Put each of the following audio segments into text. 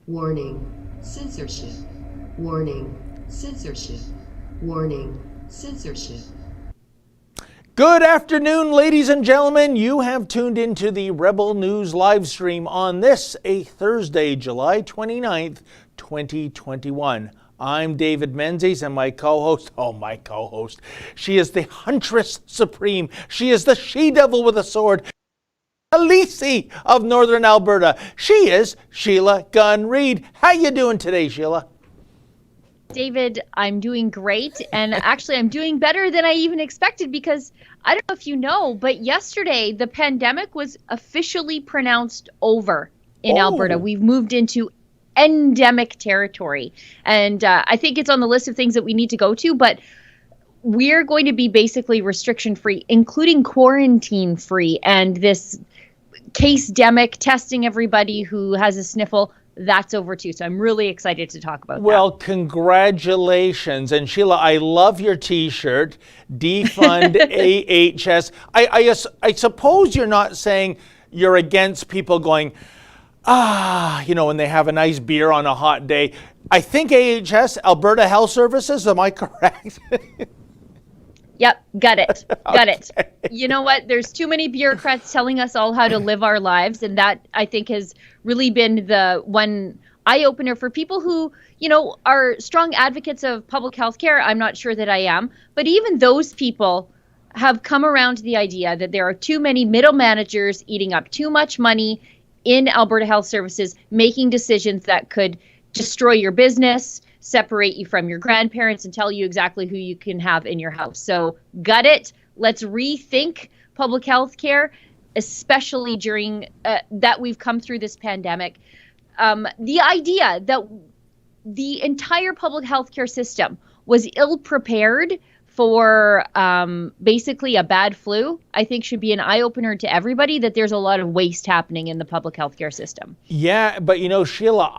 Warning, censorship. Warning, censorship. Warning, censorship. Good afternoon, ladies and gentlemen. You have tuned into the Rebel News live stream on this, a Thursday, July 29th, 2021. I'm David Menzies, and my co-host, she is the Huntress Supreme. She is the she-devil with a sword, Khaleesi of Northern Alberta. She is Sheila Gunn Reid. How you doing today, Sheila? David, I'm doing great, and actually I'm doing better than I even expected, because I don't know if you know, but yesterday the pandemic was officially pronounced over in Alberta. We've moved into endemic territory, and I think it's on the list of things that we need to go to, but we're going to be basically restriction-free, including quarantine-free, and this case-demic, testing everybody who has a sniffle, that's over too. So I'm really excited to talk about that. Well, congratulations. And Sheila, I love your t-shirt, Defund AHS. I suppose you're not saying you're against people going, when they have a nice beer on a hot day. I think AHS, Alberta Health Services, am I correct? Yep, got it. Got it. You know what? There's too many bureaucrats telling us all how to live our lives, and that, I think, has really been the one eye-opener for people who, are strong advocates of public health care. I'm not sure that I am, but even those people have come around to the idea that there are too many middle managers eating up too much money in Alberta Health Services, making decisions that could destroy your business, separate you from your grandparents, and tell you exactly who you can have in your house. So gut it. Let's rethink public health care, especially during that we've come through this pandemic. The idea that the entire public health care system was ill-prepared for basically a bad flu, I think should be an eye-opener to everybody, that there's a lot of waste happening in the public healthcare system. Yeah, but Sheila,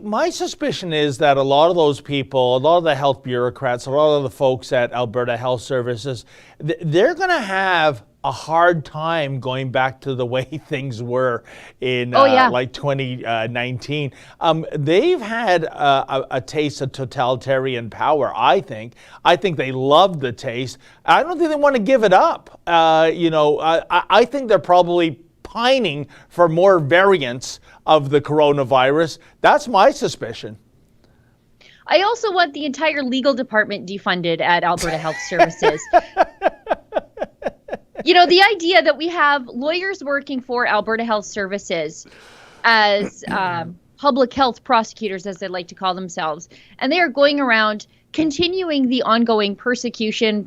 my suspicion is that a lot of those people, a lot of the health bureaucrats, a lot of the folks at Alberta Health Services, they're going to have a hard time going back to the way things were in 2019. They've had a taste of totalitarian power, I think. I think they love the taste. I don't think they want to give it up. I think they're probably pining for more variants of the coronavirus. That's my suspicion. I also want the entire legal department defunded at Alberta Health Services. The idea that we have lawyers working for Alberta Health Services as public health prosecutors, as they like to call themselves, and they are going around continuing the ongoing prosecution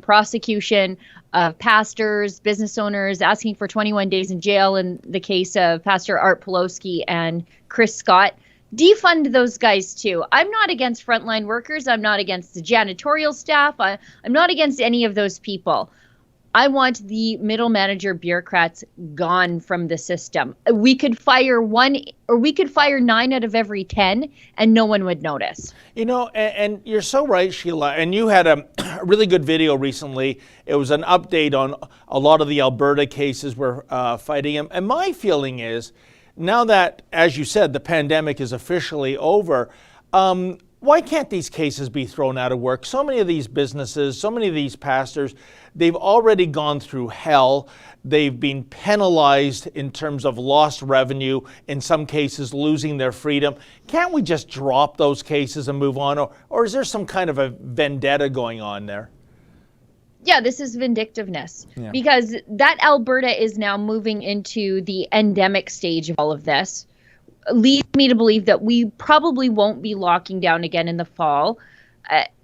of pastors, business owners, asking for 21 days in jail in the case of Pastor Art Pawlowski and Chris Scott. Defund those guys too. I'm not against frontline workers. I'm not against the janitorial staff. I'm not against any of those people. I want the middle manager bureaucrats gone from the system. We could fire 9 out of every 10 and no one would notice. And you're so right, Sheila. And you had a really good video recently. It was an update on a lot of the Alberta cases we're fighting. And my feeling is, now that, as you said, the pandemic is officially over, why can't these cases be thrown out of work? So many of these businesses, so many of these pastors, they've already gone through hell. They've been penalized in terms of lost revenue, in some cases losing their freedom. Can't we just drop those cases and move on? Or is there some kind of a vendetta going on there? Yeah, this is vindictiveness, because that Alberta is now moving into the endemic stage of all of this. Leads me to believe that we probably won't be locking down again in the fall.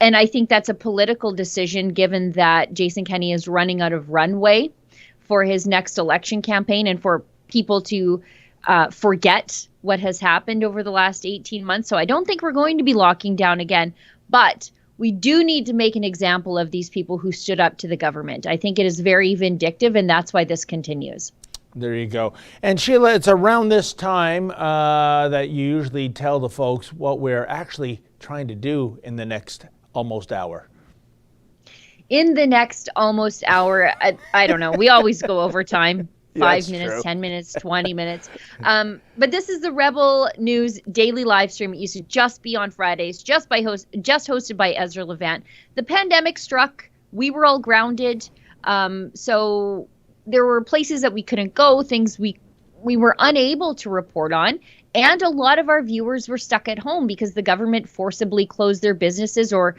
And I think that's a political decision, given that Jason Kenney is running out of runway for his next election campaign, and for people to forget what has happened over the last 18 months. So I don't think we're going to be locking down again. But we do need to make an example of these people who stood up to the government. I think it is very vindictive, and that's why this continues. There you go. And Sheila, it's around this time that you usually tell the folks what we're actually trying to do in the next almost hour. In the next almost hour, I don't know. We always go over time. 5 minutes, true. 10 minutes, 20 minutes. But this is the Rebel News daily live stream. It used to just be on Fridays, just hosted by Ezra Levant. The pandemic struck. We were all grounded. So there were places that we couldn't go, things we were unable to report on. And a lot of our viewers were stuck at home because the government forcibly closed their businesses or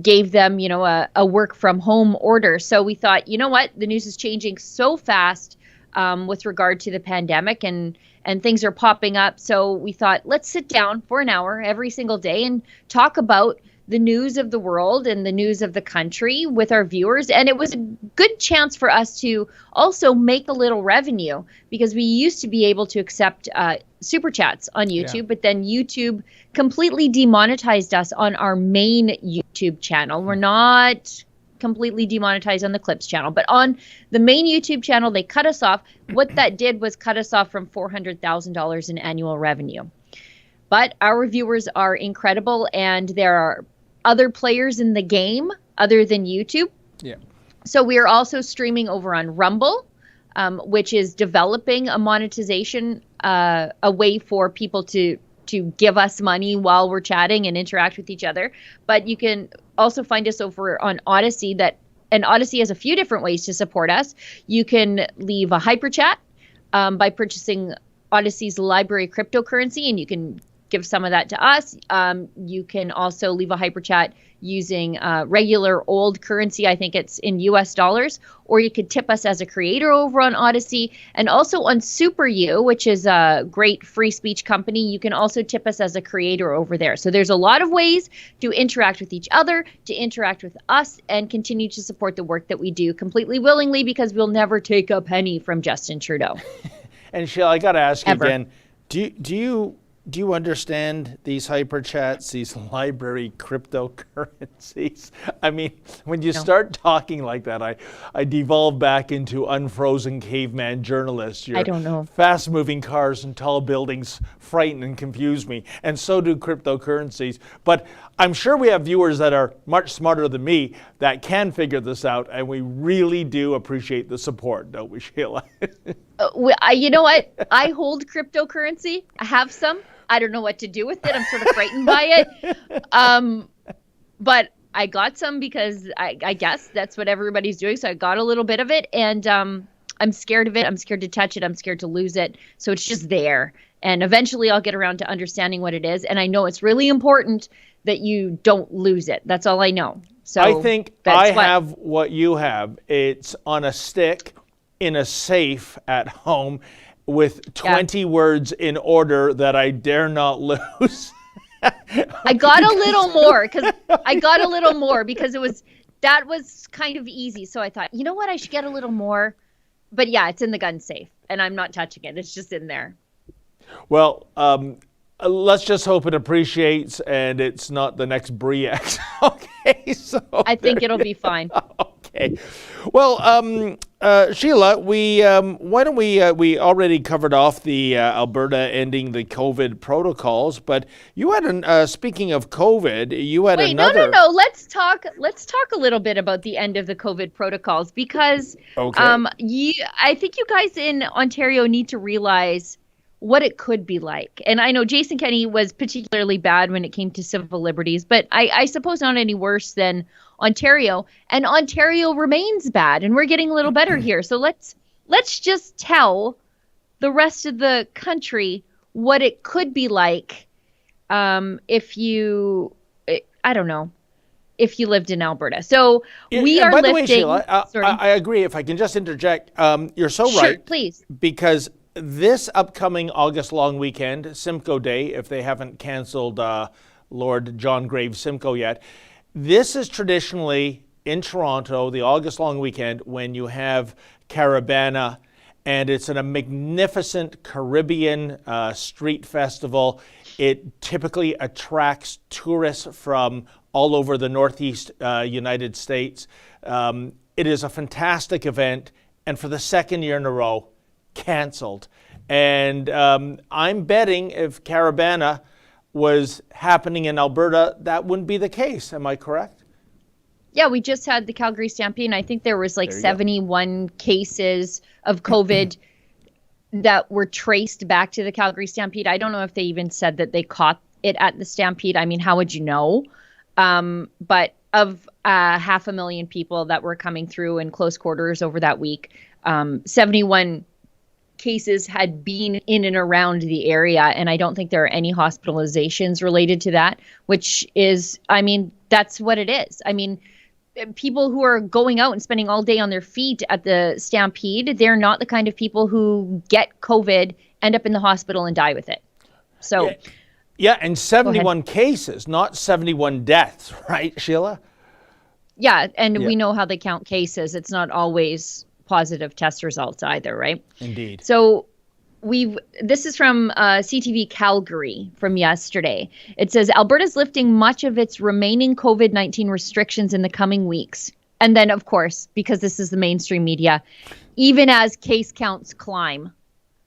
gave them, a work from home order. So we thought, you know what, the news is changing so fast with regard to the pandemic and things are popping up. So we thought, let's sit down for an hour every single day and talk about the news of the world and the news of the country with our viewers. And it was a good chance for us to also make a little revenue because we used to be able to accept super chats on YouTube, but then YouTube completely demonetized us on our main YouTube channel. We're not completely demonetized on the Clips channel, but on the main YouTube channel, they cut us off. What that did was cut us off from $400,000 in annual revenue. But our viewers are incredible, and there are other players in the game other than YouTube. Yeah. So we are also streaming over on Rumble, which is developing a monetization, a way for people to give us money while we're chatting and interact with each other. But you can also find us over on Odyssey, and Odyssey has a few different ways to support us. You can leave a hyper chat by purchasing Odyssey's library cryptocurrency, and you can give some of that to us. You can also leave a hyper chat using regular old currency. I think it's in US dollars, or you could tip us as a creator over on Odyssey, and also on Super U, which is a great free speech company. You can also tip us as a creator over there. So there's a lot of ways to interact with each other, to interact with us, and continue to support the work that we do completely willingly, because we'll never take a penny from Justin Trudeau. And Sheila, I got to ask you Ever. again, do you understand these hyper chats, these library cryptocurrencies? I mean, when you start talking like that, I devolve back into unfrozen caveman journalist. I don't know. Fast-moving cars and tall buildings frighten and confuse me, and so do cryptocurrencies. But I'm sure we have viewers that are much smarter than me that can figure this out, and we really do appreciate the support, don't we, Sheila? You know what? I hold cryptocurrency. I have some. I don't know what to do with it. I'm sort of frightened by it. But I got some because I guess that's what everybody's doing. So I got a little bit of it, and I'm scared of it. I'm scared to touch it. I'm scared to lose it. So it's just there. And eventually I'll get around to understanding what it is. And I know it's really important that you don't lose it. That's all I know. So I think have what you have. It's on a stick in a safe at home with 20 words in order that I dare not lose. I got a little more because that was kind of easy. So I thought, you know what, I should get a little more. But yeah, it's in the gun safe and I'm not touching it. It's just in there. Well, let's just hope it appreciates and it's not the next Bre-X. Okay, so I think it'll be fine. Okay. Well, Sheila, why don't we already covered off the Alberta ending the COVID protocols, but you had speaking of COVID, you had another. No. Let's talk a little bit about the end of the COVID protocols because I think you guys in Ontario need to realize what it could be like. And I know Jason Kenney was particularly bad when it came to civil liberties, but I suppose not any worse than Ontario. And Ontario remains bad, and we're getting a little better here. So let's just tell the rest of the country what it could be like if you lived in Alberta. So we are lifting. By the way, Sheila, I agree. If I can just interject, you're so right. Sure, please. Because this upcoming August long weekend, Simcoe Day, if they haven't canceled Lord John Graves Simcoe yet, this is traditionally in Toronto, the August long weekend, when you have Caravana, and it's a magnificent Caribbean street festival. It typically attracts tourists from all over the Northeast United States. It is a fantastic event, and for the second year in a row, canceled. And I'm betting if Caravana was happening in Alberta, that wouldn't be the case. Am I correct? Yeah, we just had the Calgary Stampede, and I think there was 71 cases of COVID that were traced back to the Calgary Stampede. I don't know if they even said that they caught it at the Stampede. I mean, how would you know? But of 500,000 people that were coming through in close quarters over that week, 71 cases had been in and around the area. And I don't think there are any hospitalizations related to that, which is, I mean, that's what it is. I mean, people who are going out and spending all day on their feet at the Stampede, they're not the kind of people who get COVID, end up in the hospital and die with it. So, yeah, and 71 cases, not 71 deaths, right, Sheila? Yeah, and we know how they count cases. It's not always positive test results either, right? Indeed. So this is from CTV Calgary from yesterday. It says Alberta's lifting much of its remaining COVID-19 restrictions in the coming weeks. And then, of course, because this is the mainstream media, even as case counts climb,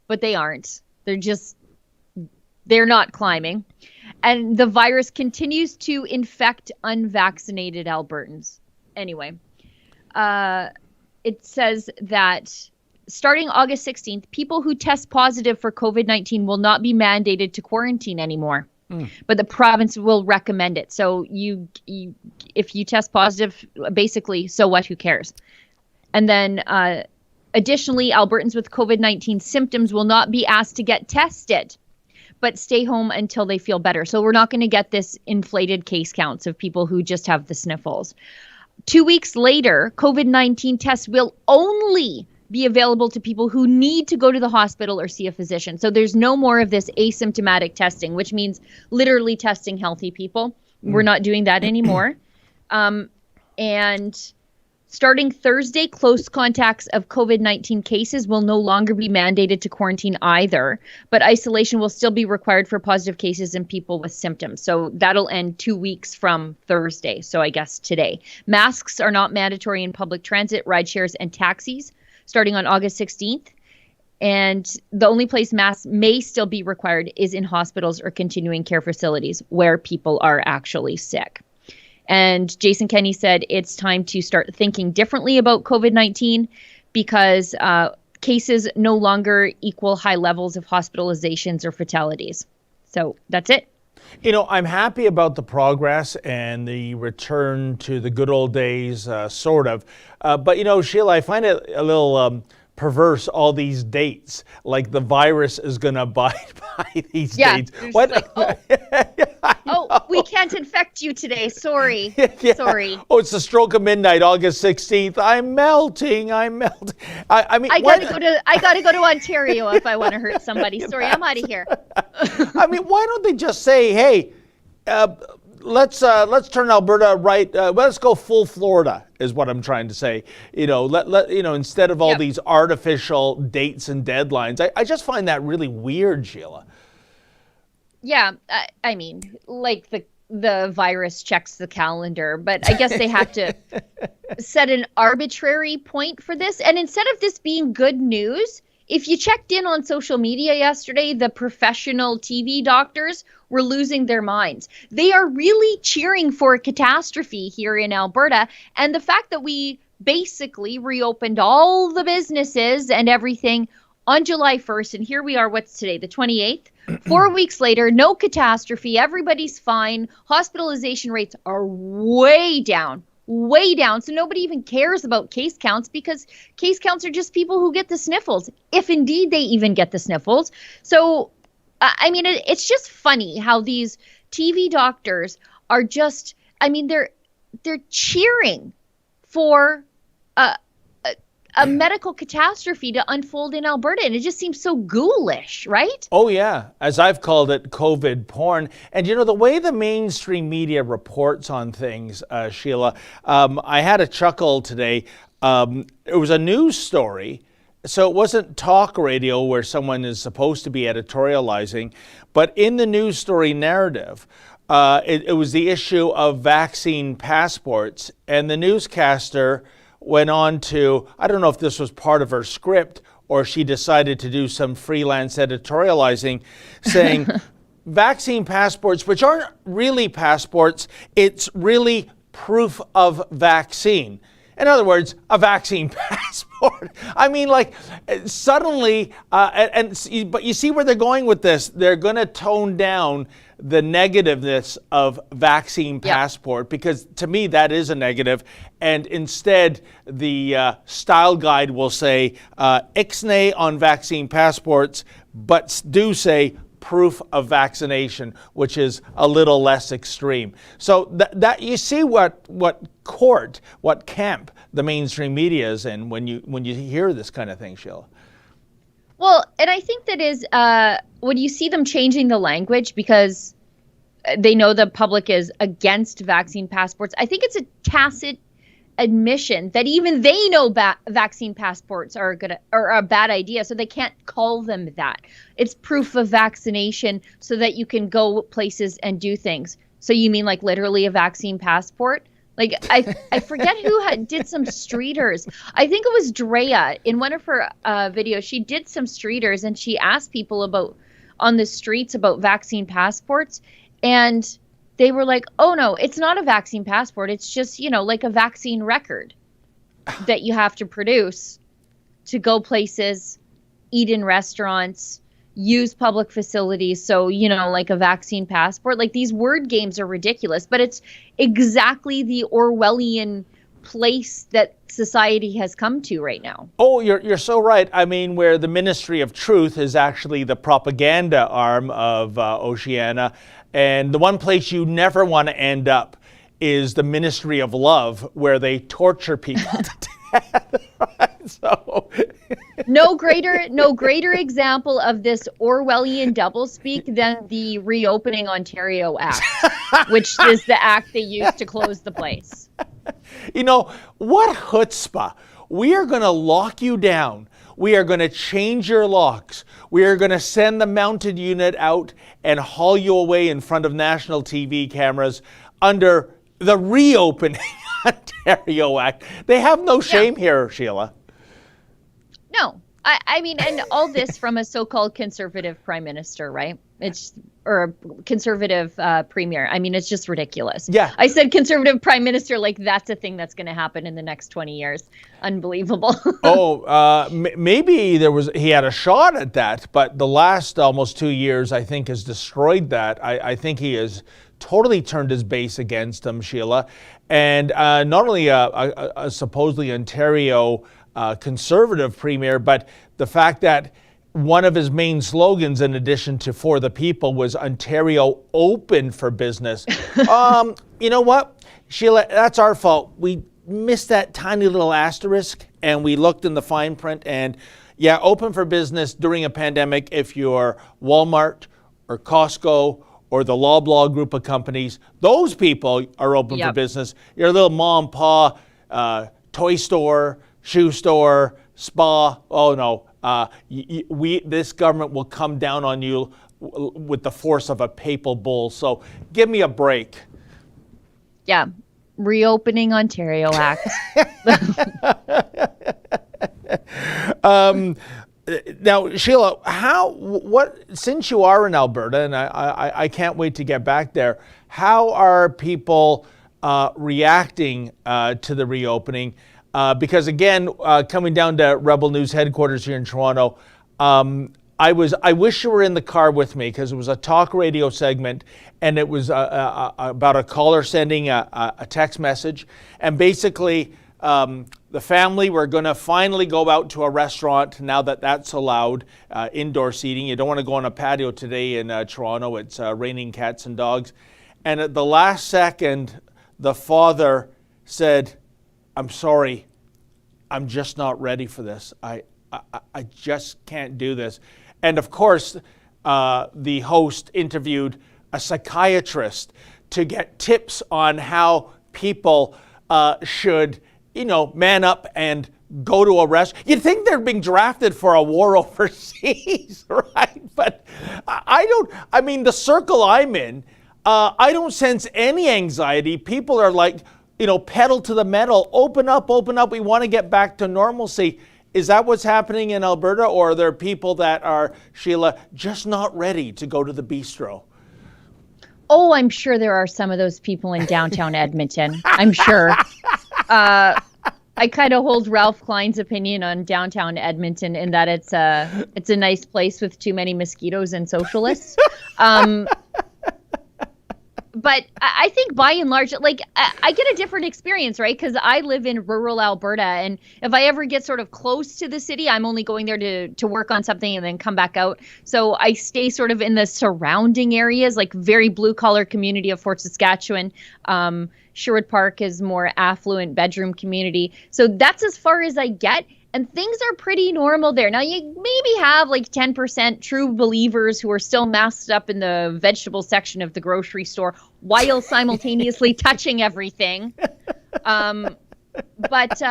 but they aren't. They're not climbing. And the virus continues to infect unvaccinated Albertans. Anyway, it says that starting August 16th, people who test positive for COVID-19 will not be mandated to quarantine anymore, but the province will recommend it. So if you test positive, basically, so what, who cares? And then additionally, Albertans with COVID-19 symptoms will not be asked to get tested, but stay home until they feel better. So we're not going to get this inflated case counts of people who just have the sniffles. 2 weeks later, COVID-19 tests will only be available to people who need to go to the hospital or see a physician. So there's no more of this asymptomatic testing, which means literally testing healthy people. We're not doing that anymore. And starting Thursday, close contacts of COVID-19 cases will no longer be mandated to quarantine either, but isolation will still be required for positive cases in people with symptoms. So that'll end 2 weeks from Thursday. So I guess today. Masks are not mandatory in public transit, ride shares, and taxis starting on August 16th. And the only place masks may still be required is in hospitals or continuing care facilities where people are actually sick. And Jason Kenney said it's time to start thinking differently about COVID-19 because cases no longer equal high levels of hospitalizations or fatalities. So that's it. You know, I'm happy about the progress and the return to the good old days, sort of. But, you know, Sheila, I find it a little perverse, all these dates. Like the virus is going to abide by these dates. What? Like, we can't infect you today. Sorry. Sorry. Oh, it's the stroke of midnight, August 16th. I'm melting. I mean, I gotta go to Ontario if I want to hurt somebody. Sorry, I'm out of here. I mean, why don't they just say, hey, let's turn Alberta right. Let's go full Florida is what I'm trying to say. You know, instead of all these artificial dates and deadlines. I just find that really weird, Sheila. Yeah, I mean, like the virus checks the calendar, but I guess they have to set an arbitrary point for this. And instead of this being good news, if you checked in on social media yesterday, the professional TV doctors were losing their minds. They are really cheering for a catastrophe here in Alberta. And the fact that we basically reopened all the businesses and everything on July 1st, and here we are, what's today, the 28th? 4 weeks later, no catastrophe, everybody's fine. Hospitalization rates are way down. So nobody even cares about case counts because case counts are just people who get the sniffles, if indeed they even get the sniffles. So, I mean, it's just funny how these TV doctors are just, I mean, they're cheering for a medical catastrophe to unfold in Alberta, and it just seems so ghoulish, right? Oh, yeah. As I've called it, COVID porn. And, you know, the way the mainstream media reports on things, Sheila, I had a chuckle today. It was a news story, so it wasn't talk radio where someone is supposed to be editorializing, but in the news story narrative, it was the issue of vaccine passports, and the newscaster went on to, I don't know if this was part of her script or she decided to do some freelance editorializing, saying vaccine passports, which aren't really passports, it's really proof of vaccine. In other words, a vaccine passport. I mean, like, suddenly, but you see where they're going with this. They're going to tone down the negativeness of vaccine passport, because to me that is a negative, and instead the style guide will say ixnay on vaccine passports, but do say proof of vaccination, which is a little less extreme. So that you see what camp the mainstream media is in when you hear this kind of thing, Sheila. Well, and I think that is when you see them changing the language because they know the public is against vaccine passports. I think it's a tacit admission that even they know vaccine passports are a bad idea, so they can't call them that. It's proof of vaccination so that you can go places and do things. So you mean like literally a vaccine passport? Like I forget who did some streeters. I think it was Drea in one of her videos. She did some streeters and she asked people on the streets about vaccine passports, and they were like, oh no, it's not a vaccine passport. It's just, like a vaccine record that you have to produce to go places, eat in restaurants, use public facilities. So, like a vaccine passport. Like, these word games are ridiculous, but it's exactly the Orwellian place that society has come to right now. Oh, you're so right. I mean, where the Ministry of Truth is actually the propaganda arm of Oceania. And the one place you never want to end up is the Ministry of Love, where they torture people to death. Right? So no greater example of this Orwellian doublespeak than the Reopening Ontario Act, which is the act they used to close the place. What chutzpah. We are going to lock you down. We are going to change your locks. We are going to send the mounted unit out and haul you away in front of national TV cameras under the Reopening Ontario Act. They have no shame here, Sheila. No. I mean, and all this from a so-called conservative prime minister, right? Or a conservative premier. I mean, it's just ridiculous. Yeah. I said conservative prime minister like that's a thing that's going to happen in the next 20 years. Unbelievable. Maybe he had a shot at that, but the last almost 2 years, I think, has destroyed that. I think he has totally turned his base against him, Sheila. And not only a supposedly Ontario conservative premier, but the fact that one of his main slogans, in addition to For the People, was Ontario open for business. You know what, Sheila, that's our fault. We missed that tiny little asterisk and we looked in the fine print, and yeah, open for business during a pandemic if you're Walmart or Costco or the Loblaw group of companies. Those people are open for business. Your little mom and pa toy store, shoe store, spa, oh no. This government will come down on you with the force of a papal bull. So give me a break. Yeah. Reopening Ontario Act. Now, Sheila, since you are in Alberta, and I can't wait to get back there, how are people reacting to the reopening? Because again, coming down to Rebel News headquarters here in Toronto, I wish you were in the car with me, because it was a talk radio segment, and it was about a caller sending a text message, and basically the family were going to finally go out to a restaurant now that that's allowed, indoor seating. You don't want to go on a patio today in Toronto. It's raining cats and dogs, and at the last second, the father said, "I'm sorry, I'm just not ready for this. I just can't do this." And of course, the host interviewed a psychiatrist to get tips on how people should, man up and go to a restaurant. You'd think they're being drafted for a war overseas, right? But the circle I'm in, I don't sense any anxiety. People are like, pedal to the metal, open up, we want to get back to normalcy. Is that what's happening in Alberta, or are there people that are, Sheila, just not ready to go to the bistro? Oh, I'm sure there are some of those people in downtown Edmonton. I'm sure. I kind of hold Ralph Klein's opinion on downtown Edmonton in that it's a nice place with too many mosquitoes and socialists. But I think by and large, like I get a different experience, right? Because I live in rural Alberta, and if I ever get sort of close to the city, I'm only going there to work on something and then come back out. So I stay sort of in the surrounding areas, like very blue collar community of Fort Saskatchewan. Sherwood Park is more affluent bedroom community. So that's as far as I get. And things are pretty normal there. Now, you maybe have like 10% true believers who are still masked up in the vegetable section of the grocery store while simultaneously touching everything. But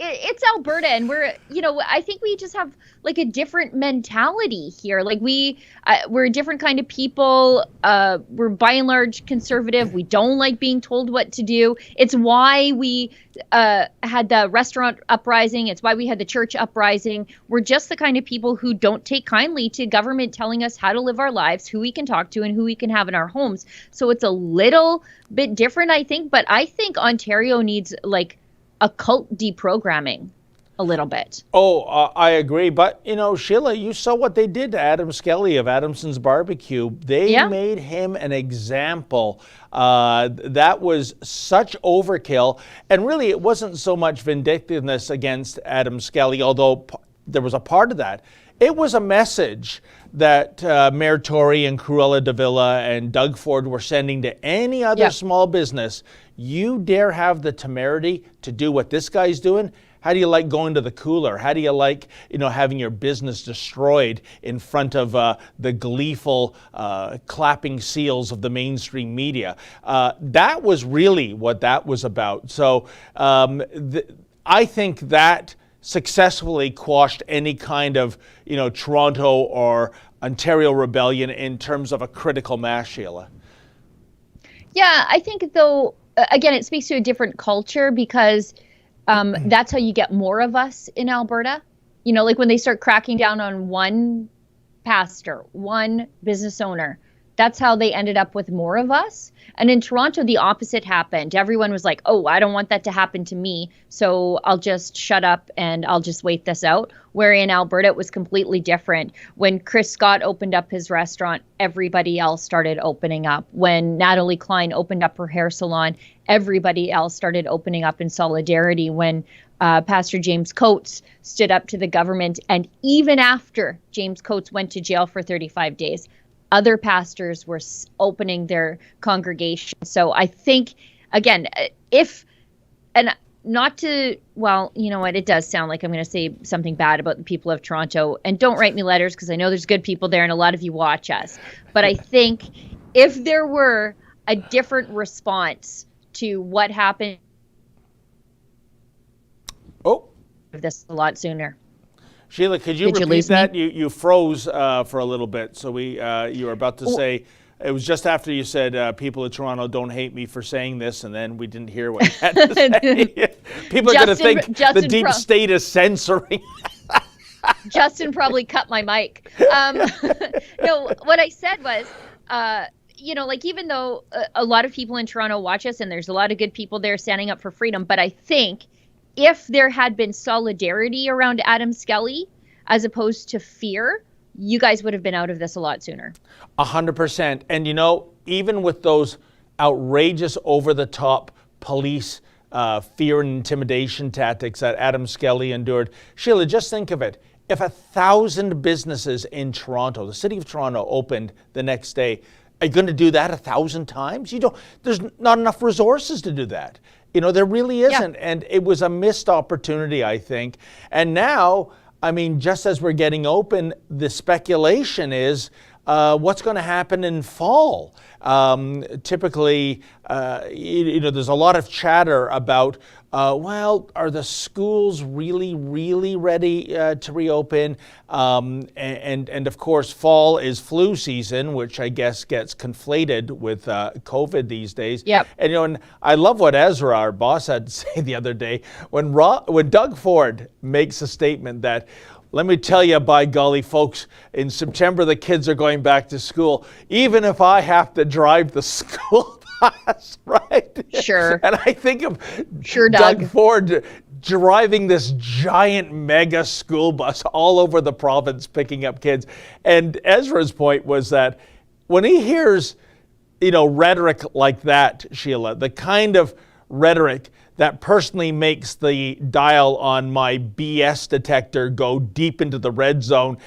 it's Alberta, and I think we just have like a different mentality here. Like we're a different kind of people. We're by and large conservative. We don't like being told what to do. It's why we had the restaurant uprising. It's why we had the church uprising. We're just the kind of people who don't take kindly to government telling us how to live our lives, who we can talk to, and who we can have in our homes. So it's a little bit different, I think. But I think Ontario needs like a cult deprogramming a little bit. I agree. But, Sheila, you saw what they did to Adam Skelly of Adamson's Barbecue. They made him an example. That was such overkill. And really, it wasn't so much vindictiveness against Adam Skelly, although there was a part of that. It was a message that Mayor Tory and Cruella de Villa and Doug Ford were sending to any other small business. You dare have the temerity to do what this guy's doing? How do you like going to the cooler? How do you like, having your business destroyed in front of the gleeful clapping seals of the mainstream media? That was really what that was about. So I think that successfully quashed any kind of, Toronto or Ontario rebellion in terms of a critical mass, Sheila. Yeah, I think though, again, it speaks to a different culture because that's how you get more of us in Alberta. Like when they start cracking down on one pastor, one business owner, that's how they ended up with more of us. And in Toronto, the opposite happened. Everyone was like, oh, I don't want that to happen to me, so I'll just shut up and I'll just wait this out. Where in Alberta, it was completely different. When Chris Scott opened up his restaurant, everybody else started opening up. When Natalie Klein opened up her hair salon, everybody else started opening up in solidarity. When Pastor James Coates stood up to the government, and even after James Coates went to jail for 35 days, other pastors were opening their congregation. So I think, again, not to, well, you know what, it does sound like I'm going to say something bad about the people of Toronto. And don't write me letters because I know there's good people there and a lot of you watch us. But I think if there were a different response to what happened, this a lot sooner. Sheila, could you repeat that? You froze for a little bit. So you were about to say, it was just after you said, people of Toronto don't hate me for saying this, and then we didn't hear what you had to say. People are going to think the deep state is censoring. Justin probably cut my mic. No, what I said was, like even though a lot of people in Toronto watch us, and there's a lot of good people there standing up for freedom, but I think if there had been solidarity around Adam Skelly, as opposed to fear, you guys would have been out of this a lot sooner. 100%. And even with those outrageous, over-the-top police fear and intimidation tactics that Adam Skelly endured, Sheila, just think of it. If 1,000 businesses in Toronto, the city of Toronto, opened the next day, are you going to do that 1,000 times? There's not enough resources to do that. There really isn't. Yeah. And it was a missed opportunity, I think. And now, just as we're getting open, the speculation is what's going to happen in fall. Typically, there's a lot of chatter about, are the schools really, really ready to reopen? And of course, fall is flu season, which I guess gets conflated with COVID these days. Yep. And I love what Ezra, our boss, had to say the other day when Doug Ford makes a statement that, let me tell you, by golly, folks, in September, the kids are going back to school. Even if I have to drive the school bus, right? Sure. And I think of Sure, Doug Doug. Ford driving this giant mega school bus all over the province picking up kids. And Ezra's point was that when he hears, rhetoric like that, Sheila, the kind of rhetoric that personally makes the dial on my BS detector go deep into the red zone,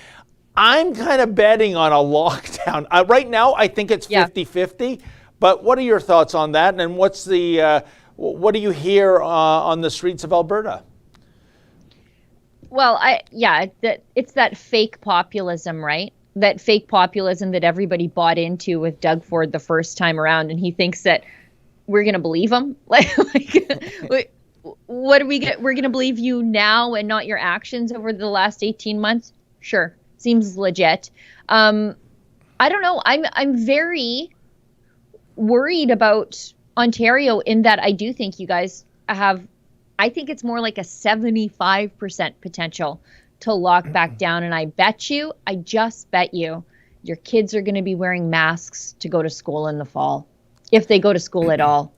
I'm kind of betting on a lockdown. Right now, I think it's 50-50, but what are your thoughts on that? And what do you hear on the streets of Alberta? Well, it's that fake populism, right? That fake populism that everybody bought into with Doug Ford the first time around, and he thinks that we're going to believe him. What are we get? We're going to believe you now and not your actions over the last 18 months? Sure. Seems legit. I don't know. I'm very worried about Ontario in that I do think you guys have, I think it's more like a 75% potential to lock back down. And I just bet you, your kids are going to be wearing masks to go to school in the fall, if they go to school at all.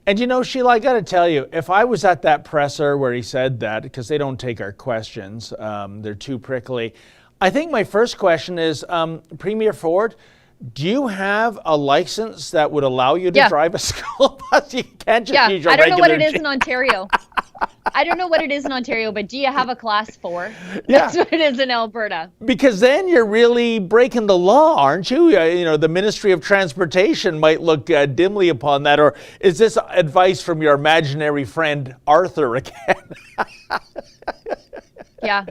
And Sheila, I got to tell you, if I was at that presser where he said that, because they don't take our questions, they're too prickly, I think my first question is, Premier Ford, do you have a license that would allow you to drive a school bus? You can't just use your I don't know what it regular is in Ontario. I don't know what it is in Ontario, but do you have a class 4? Yeah. That's what it is in Alberta. Because then you're really breaking the law, aren't you? The Ministry of Transportation might look dimly upon that. Or is this advice from your imaginary friend Arthur again? Yeah.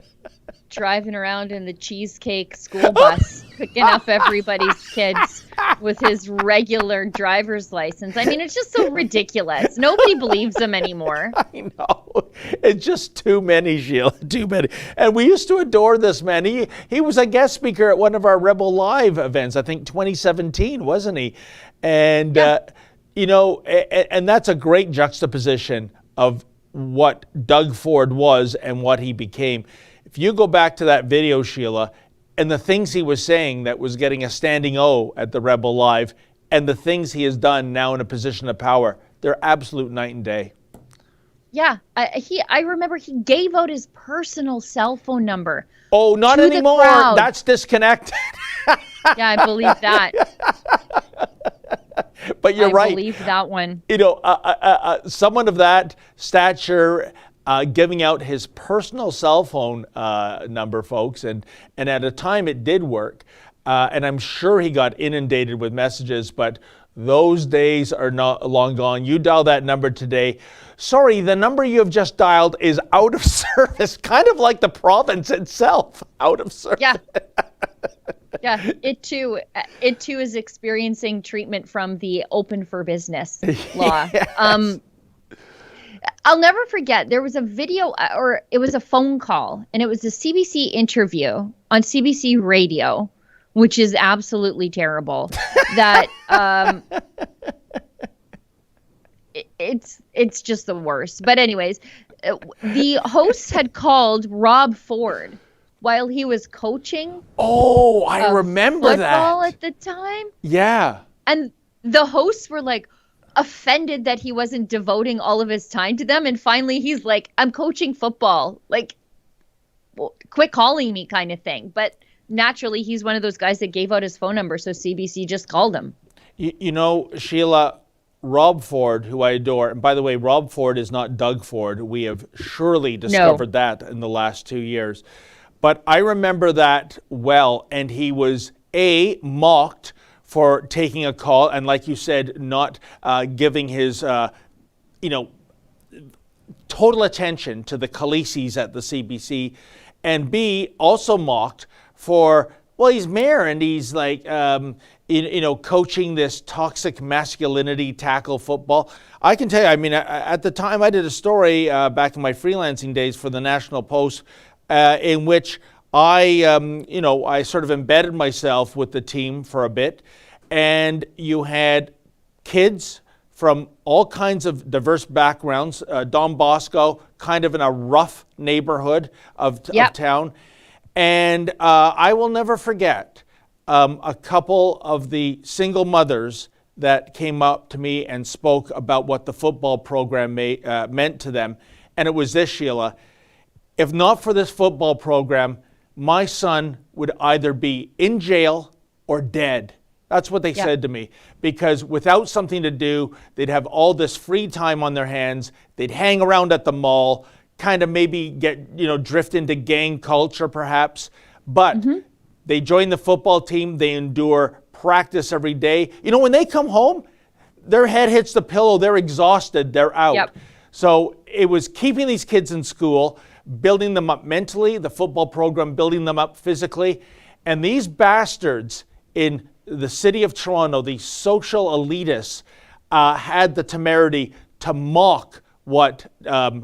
Driving around in the cheesecake school bus, picking up everybody's kids with his regular driver's license. I mean, it's just so ridiculous. Nobody believes him anymore. I know. It's just too many, Sheila, too many. And we used to adore this man. He was a guest speaker at one of our Rebel Live events, I think 2017, wasn't he? And, and that's a great juxtaposition of what Doug Ford was and what he became. If you go back to that video, Sheila, and the things he was saying that was getting a standing O at the Rebel Live, and the things he has done now in a position of power, they're absolute night and day. Yeah, I remember he gave out his personal cell phone number. Oh, not to anymore. The crowd. That's disconnected. Yeah, I believe that. But you're right. I believe that one. Someone of that stature giving out his personal cell phone number, folks, and at a time it did work, and I'm sure he got inundated with messages, but those days are not long gone. You dial that number today. Sorry, the number you have just dialed is out of service, kind of like the province itself, out of service. Yeah. Yeah, it too is experiencing treatment from the Open for Business law. Yes. I'll never forget, there was a video, or it was a phone call, and it was a CBC interview on CBC radio, which is absolutely terrible. That it's just the worst. But anyways, the host had called Rob Ford while he was coaching. Oh, I remember football that. At the time. Yeah. And the hosts were like offended that he wasn't devoting all of his time to them. And finally he's like, I'm coaching football. Like, well, quit calling me kind of thing. But naturally, he's one of those guys that gave out his phone number. So CBC just called him. Sheila, Rob Ford, who I adore, and by the way, Rob Ford is not Doug Ford. We have surely discovered that in the last 2 years. But I remember that well, and he was mocked for taking a call, and like you said, not giving his, total attention to the Khaleesi's at the CBC, and B, also mocked for, well, he's mayor and he's like, coaching this toxic masculinity tackle football. I can tell you, I mean, at the time I did a story back in my freelancing days for the National Post in which I sort of embedded myself with the team for a bit, and you had kids from all kinds of diverse backgrounds. Don Bosco, kind of in a rough neighborhood of town. And I will never forget a couple of the single mothers that came up to me and spoke about what the football program meant to them. And it was this, Sheila. If not for this football program, my son would either be in jail or dead. That's what they said to me. Because without something to do, they'd have all this free time on their hands. They'd hang around at the mall, kind of maybe get, drift into gang culture perhaps. But they join the football team. They endure practice every day. When they come home, their head hits the pillow. They're exhausted. They're out. Yep. So it was keeping these kids in school, building them up mentally, the football program building them up physically. And these bastards in the city of Toronto, these social elitists, had the temerity to mock what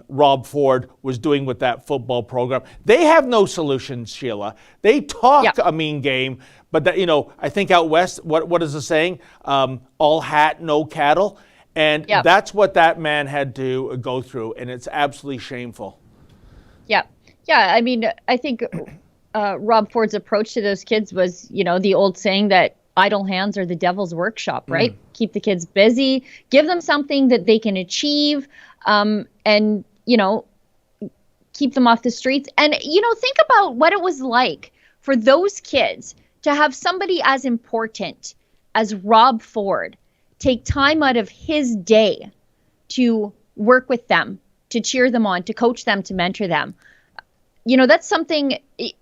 Rob Ford was doing with that football program. They have no solutions, Sheila. They talk a mean game, but that, I think out west, what is the saying? All hat, no cattle. And that's what that man had to go through, and it's absolutely shameful. Yeah. I mean, I think Rob Ford's approach to those kids was, the old saying that idle hands are the devil's workshop, right? Keep the kids busy, give them something that they can achieve, and, keep them off the streets. And, think about what it was like for those kids to have somebody as important as Rob Ford take time out of his day to work with them, to cheer them on, to coach them, to mentor them. That's something,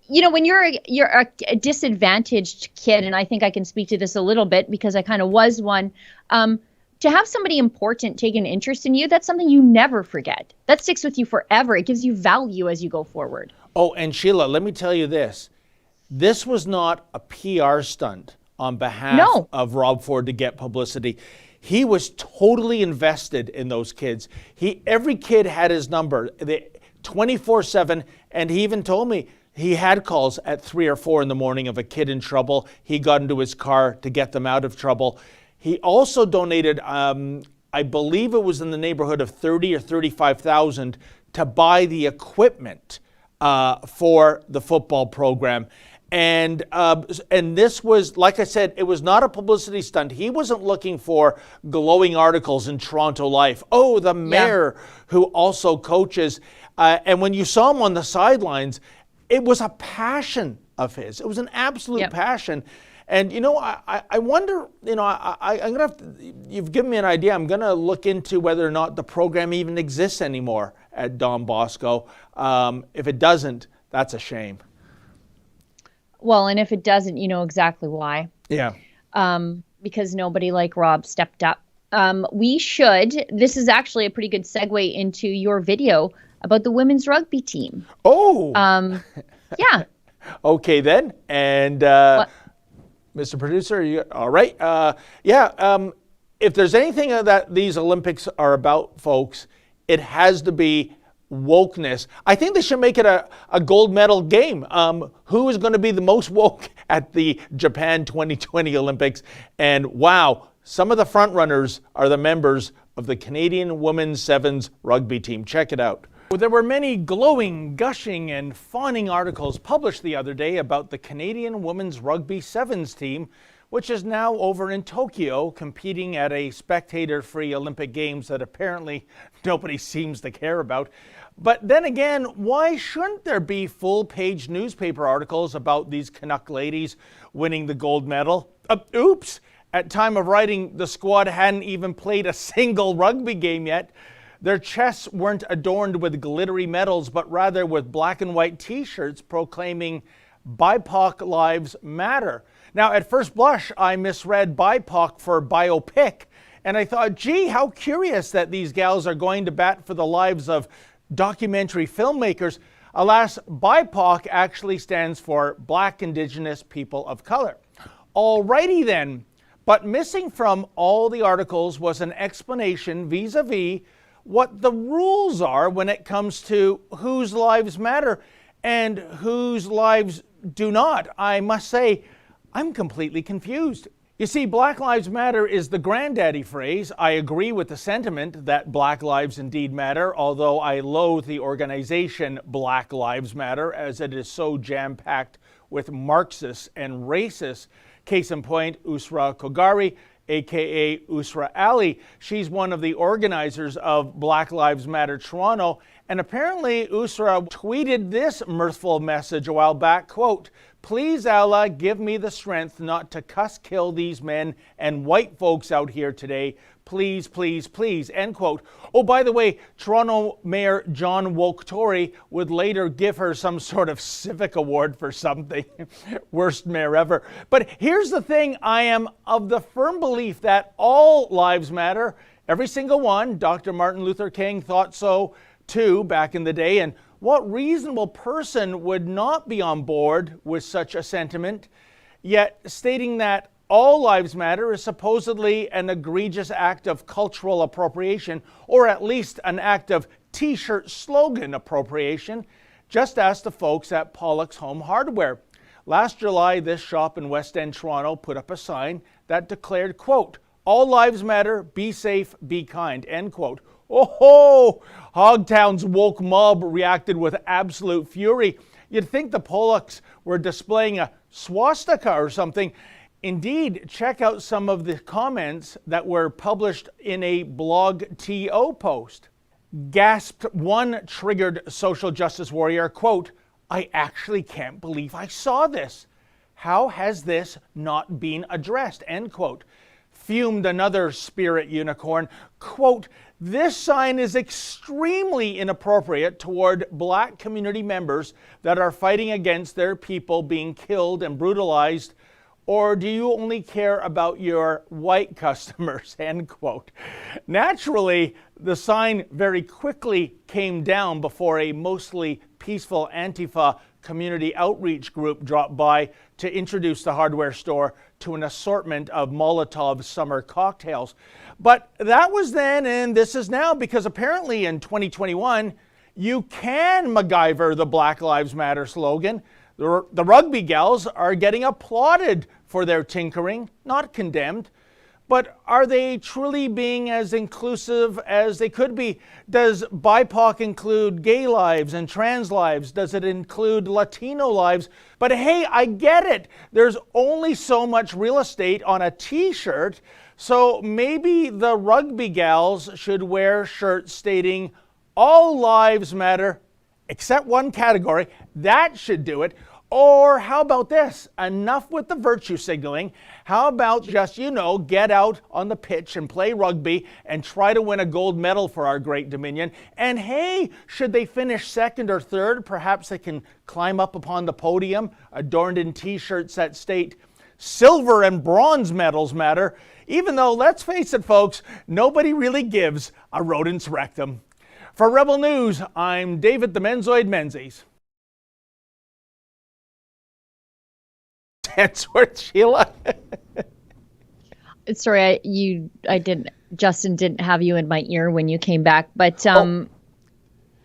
when you're a disadvantaged kid, and I think I can speak to this a little bit because I kind of was one, to have somebody important take an interest in you, that's something you never forget. That sticks with you forever. It gives you value as you go forward. Oh, and Sheila, let me tell you this. This was not a PR stunt on behalf of Rob Ford to get publicity. He was totally invested in those kids. Every kid had his number 24/7, and he even told me he had calls at 3 or 4 in the morning of a kid in trouble. He got into his car to get them out of trouble. He also donated, I believe it was in the neighborhood of 30 or 35,000 to buy the equipment for the football program. And this was, like I said, it was not a publicity stunt. He wasn't looking for glowing articles in Toronto Life. Oh, the mayor who also coaches. And when you saw him on the sidelines, it was a passion of his. It was an absolute passion. And, I wonder, I'm going to have to, you've given me an idea. I'm going to look into whether or not the program even exists anymore at Don Bosco. If it doesn't, that's a shame. Well, and if it doesn't, you know exactly why. Yeah. Because nobody like Rob stepped up. This is actually a pretty good segue into your video about the women's rugby team. Oh. Yeah. Okay, then. And Mr. Producer, you all right? If there's anything that these Olympics are about, folks, it has to be wokeness. I think they should make it a gold medal game. Who is going to be the most woke at the Japan 2020 Olympics? And wow, some of the front runners are the members of the Canadian Women's Sevens rugby team. Check it out. Well, there were many glowing, gushing, and fawning articles published the other day about the Canadian Women's Rugby Sevens team, which is now over in Tokyo competing at a spectator-free Olympic Games that apparently nobody seems to care about. But then again, why shouldn't there be full-page newspaper articles about these Canuck ladies winning the gold medal? Oops! At time of writing, the squad hadn't even played a single rugby game yet. Their chests weren't adorned with glittery medals, but rather with black and white t-shirts proclaiming BIPOC Lives Matter. Now, at first blush, I misread BIPOC for biopic, and I thought, gee, how curious that these gals are going to bat for the lives of documentary filmmakers. Alas, BIPOC actually stands for Black Indigenous People of Color. Alrighty then, but missing from all the articles was an explanation vis-a-vis what the rules are when it comes to whose lives matter and whose lives do not. I must say, I'm completely confused. You see, Black Lives Matter is the granddaddy phrase. I agree with the sentiment that Black lives indeed matter, although I loathe the organization Black Lives Matter as it is so jam-packed with Marxists and racists. Case in point, Usra Kogari aka Usra Ali. She's one of the organizers of Black Lives Matter Toronto, and apparently Usra tweeted this mirthful message a while back, quote, "Please Allah, give me the strength not to kill these men and white folks out here today. Please, please, please," end quote. Oh, by the way, Toronto Mayor John Woke-Torrey would later give her some sort of civic award for something. Worst mayor ever. But here's the thing, I am of the firm belief that all lives matter. Every single one. Dr. Martin Luther King thought so too back in the day. And what reasonable person would not be on board with such a sentiment? Yet stating that all lives matter is supposedly an egregious act of cultural appropriation, or at least an act of t-shirt slogan appropriation. Just ask the folks at Pollock's Home Hardware. Last July, this shop in West End, Toronto, put up a sign that declared, quote, "All lives matter, be safe, be kind," end quote. Oh, Hogtown's woke mob reacted with absolute fury. You'd think the Pollocks were displaying a swastika or something. Indeed, check out some of the comments that were published in a blog TO post. Gasped one triggered social justice warrior, quote, "I actually can't believe I saw this. How has this not been addressed?" End quote. Fumed another spirit unicorn, quote, "This sign is extremely inappropriate toward Black community members that are fighting against their people being killed and brutalized. Or do you only care about your white customers?" End quote. Naturally, the sign very quickly came down before a mostly peaceful Antifa community outreach group dropped by to introduce the hardware store to an assortment of Molotov summer cocktails. But that was then and this is now, because apparently in 2021, you can MacGyver the Black Lives Matter slogan. The rugby gals are getting applauded for their tinkering, not condemned. But are they truly being as inclusive as they could be? Does BIPOC include gay lives and trans lives? Does it include Latino lives? But hey, I get it. There's only so much real estate on a t-shirt, so maybe the rugby gals should wear shirts stating "All lives matter," except one category. That should do it. Or how about this? Enough with the virtue signaling. How about just, get out on the pitch and play rugby and try to win a gold medal for our great Dominion? And hey, should they finish second or third, perhaps they can climb up upon the podium adorned in t-shirts that state "Silver and bronze medals matter," even though, let's face it, folks, nobody really gives a rodent's rectum. For Rebel News, I'm David the Menzoid Menzies. That's worth, Sheila. Sorry, Justin didn't have you in my ear when you came back, but go ahead.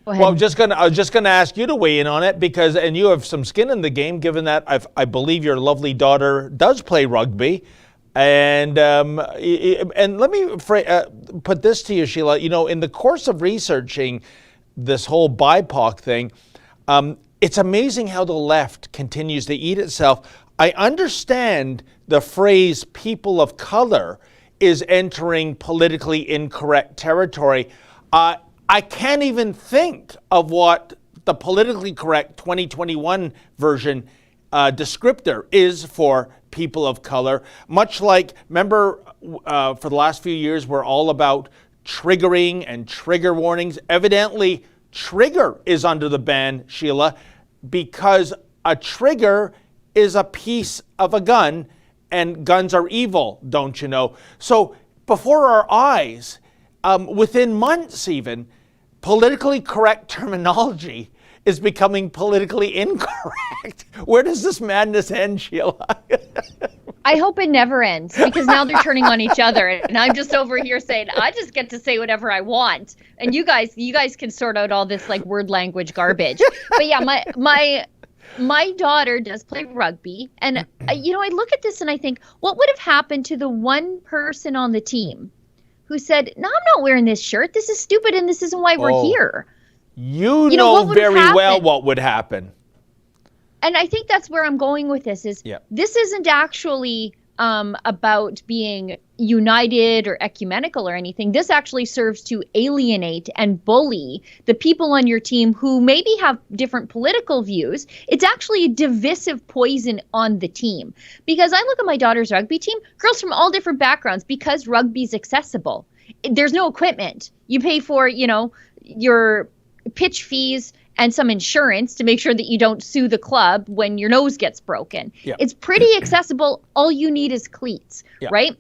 Well, I was just gonna ask you to weigh in on it and you have some skin in the game, given that I believe your lovely daughter does play rugby, and let me put this to you, Sheila. In the course of researching this whole BIPOC thing, it's amazing how the left continues to eat itself. I understand the phrase "people of color" is entering politically incorrect territory. I can't even think of what the politically correct 2021 version descriptor is for people of color. Much like, remember, for the last few years, we're all about triggering and trigger warnings. Evidently, trigger is under the ban, Sheila, because a trigger is a piece of a gun, and guns are evil, don't you know? So before our eyes, within months even, politically correct terminology is becoming politically incorrect. Where does this madness end, Sheila? I hope it never ends, because now they're turning on each other, and I'm just over here saying I just get to say whatever I want, and you guys can sort out all this like word language garbage. But yeah, my daughter does play rugby, and I look at this and I think, what would have happened to the one person on the team who said, "No, I'm not wearing this shirt. This is stupid, and this isn't why we're here." You know very well what would happen. And I think that's where I'm going with this. This isn't actually about being, united or ecumenical or anything. This actually serves to alienate and bully the people on your team who maybe have different political views. It's actually a divisive poison on the team. Because I look at my daughter's rugby team, girls from all different backgrounds, because rugby's accessible. There's no equipment. You pay for, your pitch fees and some insurance to make sure that you don't sue the club when your nose gets broken. Yeah. It's pretty accessible. All you need is cleats, right?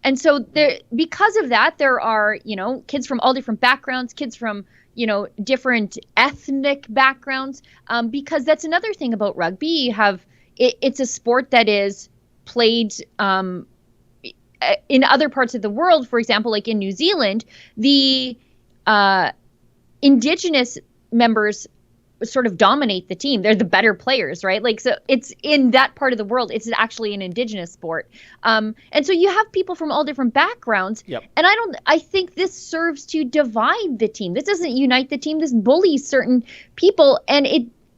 And so because of that, there are, kids from all different backgrounds, kids from, different ethnic backgrounds, because that's another thing about rugby. It's a sport that is played in other parts of the world. For example, like in New Zealand, the Indigenous members sort of dominate the team. They're the better players, right? Like, so it's in that part of the world, it's actually an Indigenous sport. And so you have people from all different backgrounds. Yep. And I think this serves to divide the team. This doesn't unite the team. This bullies certain people. And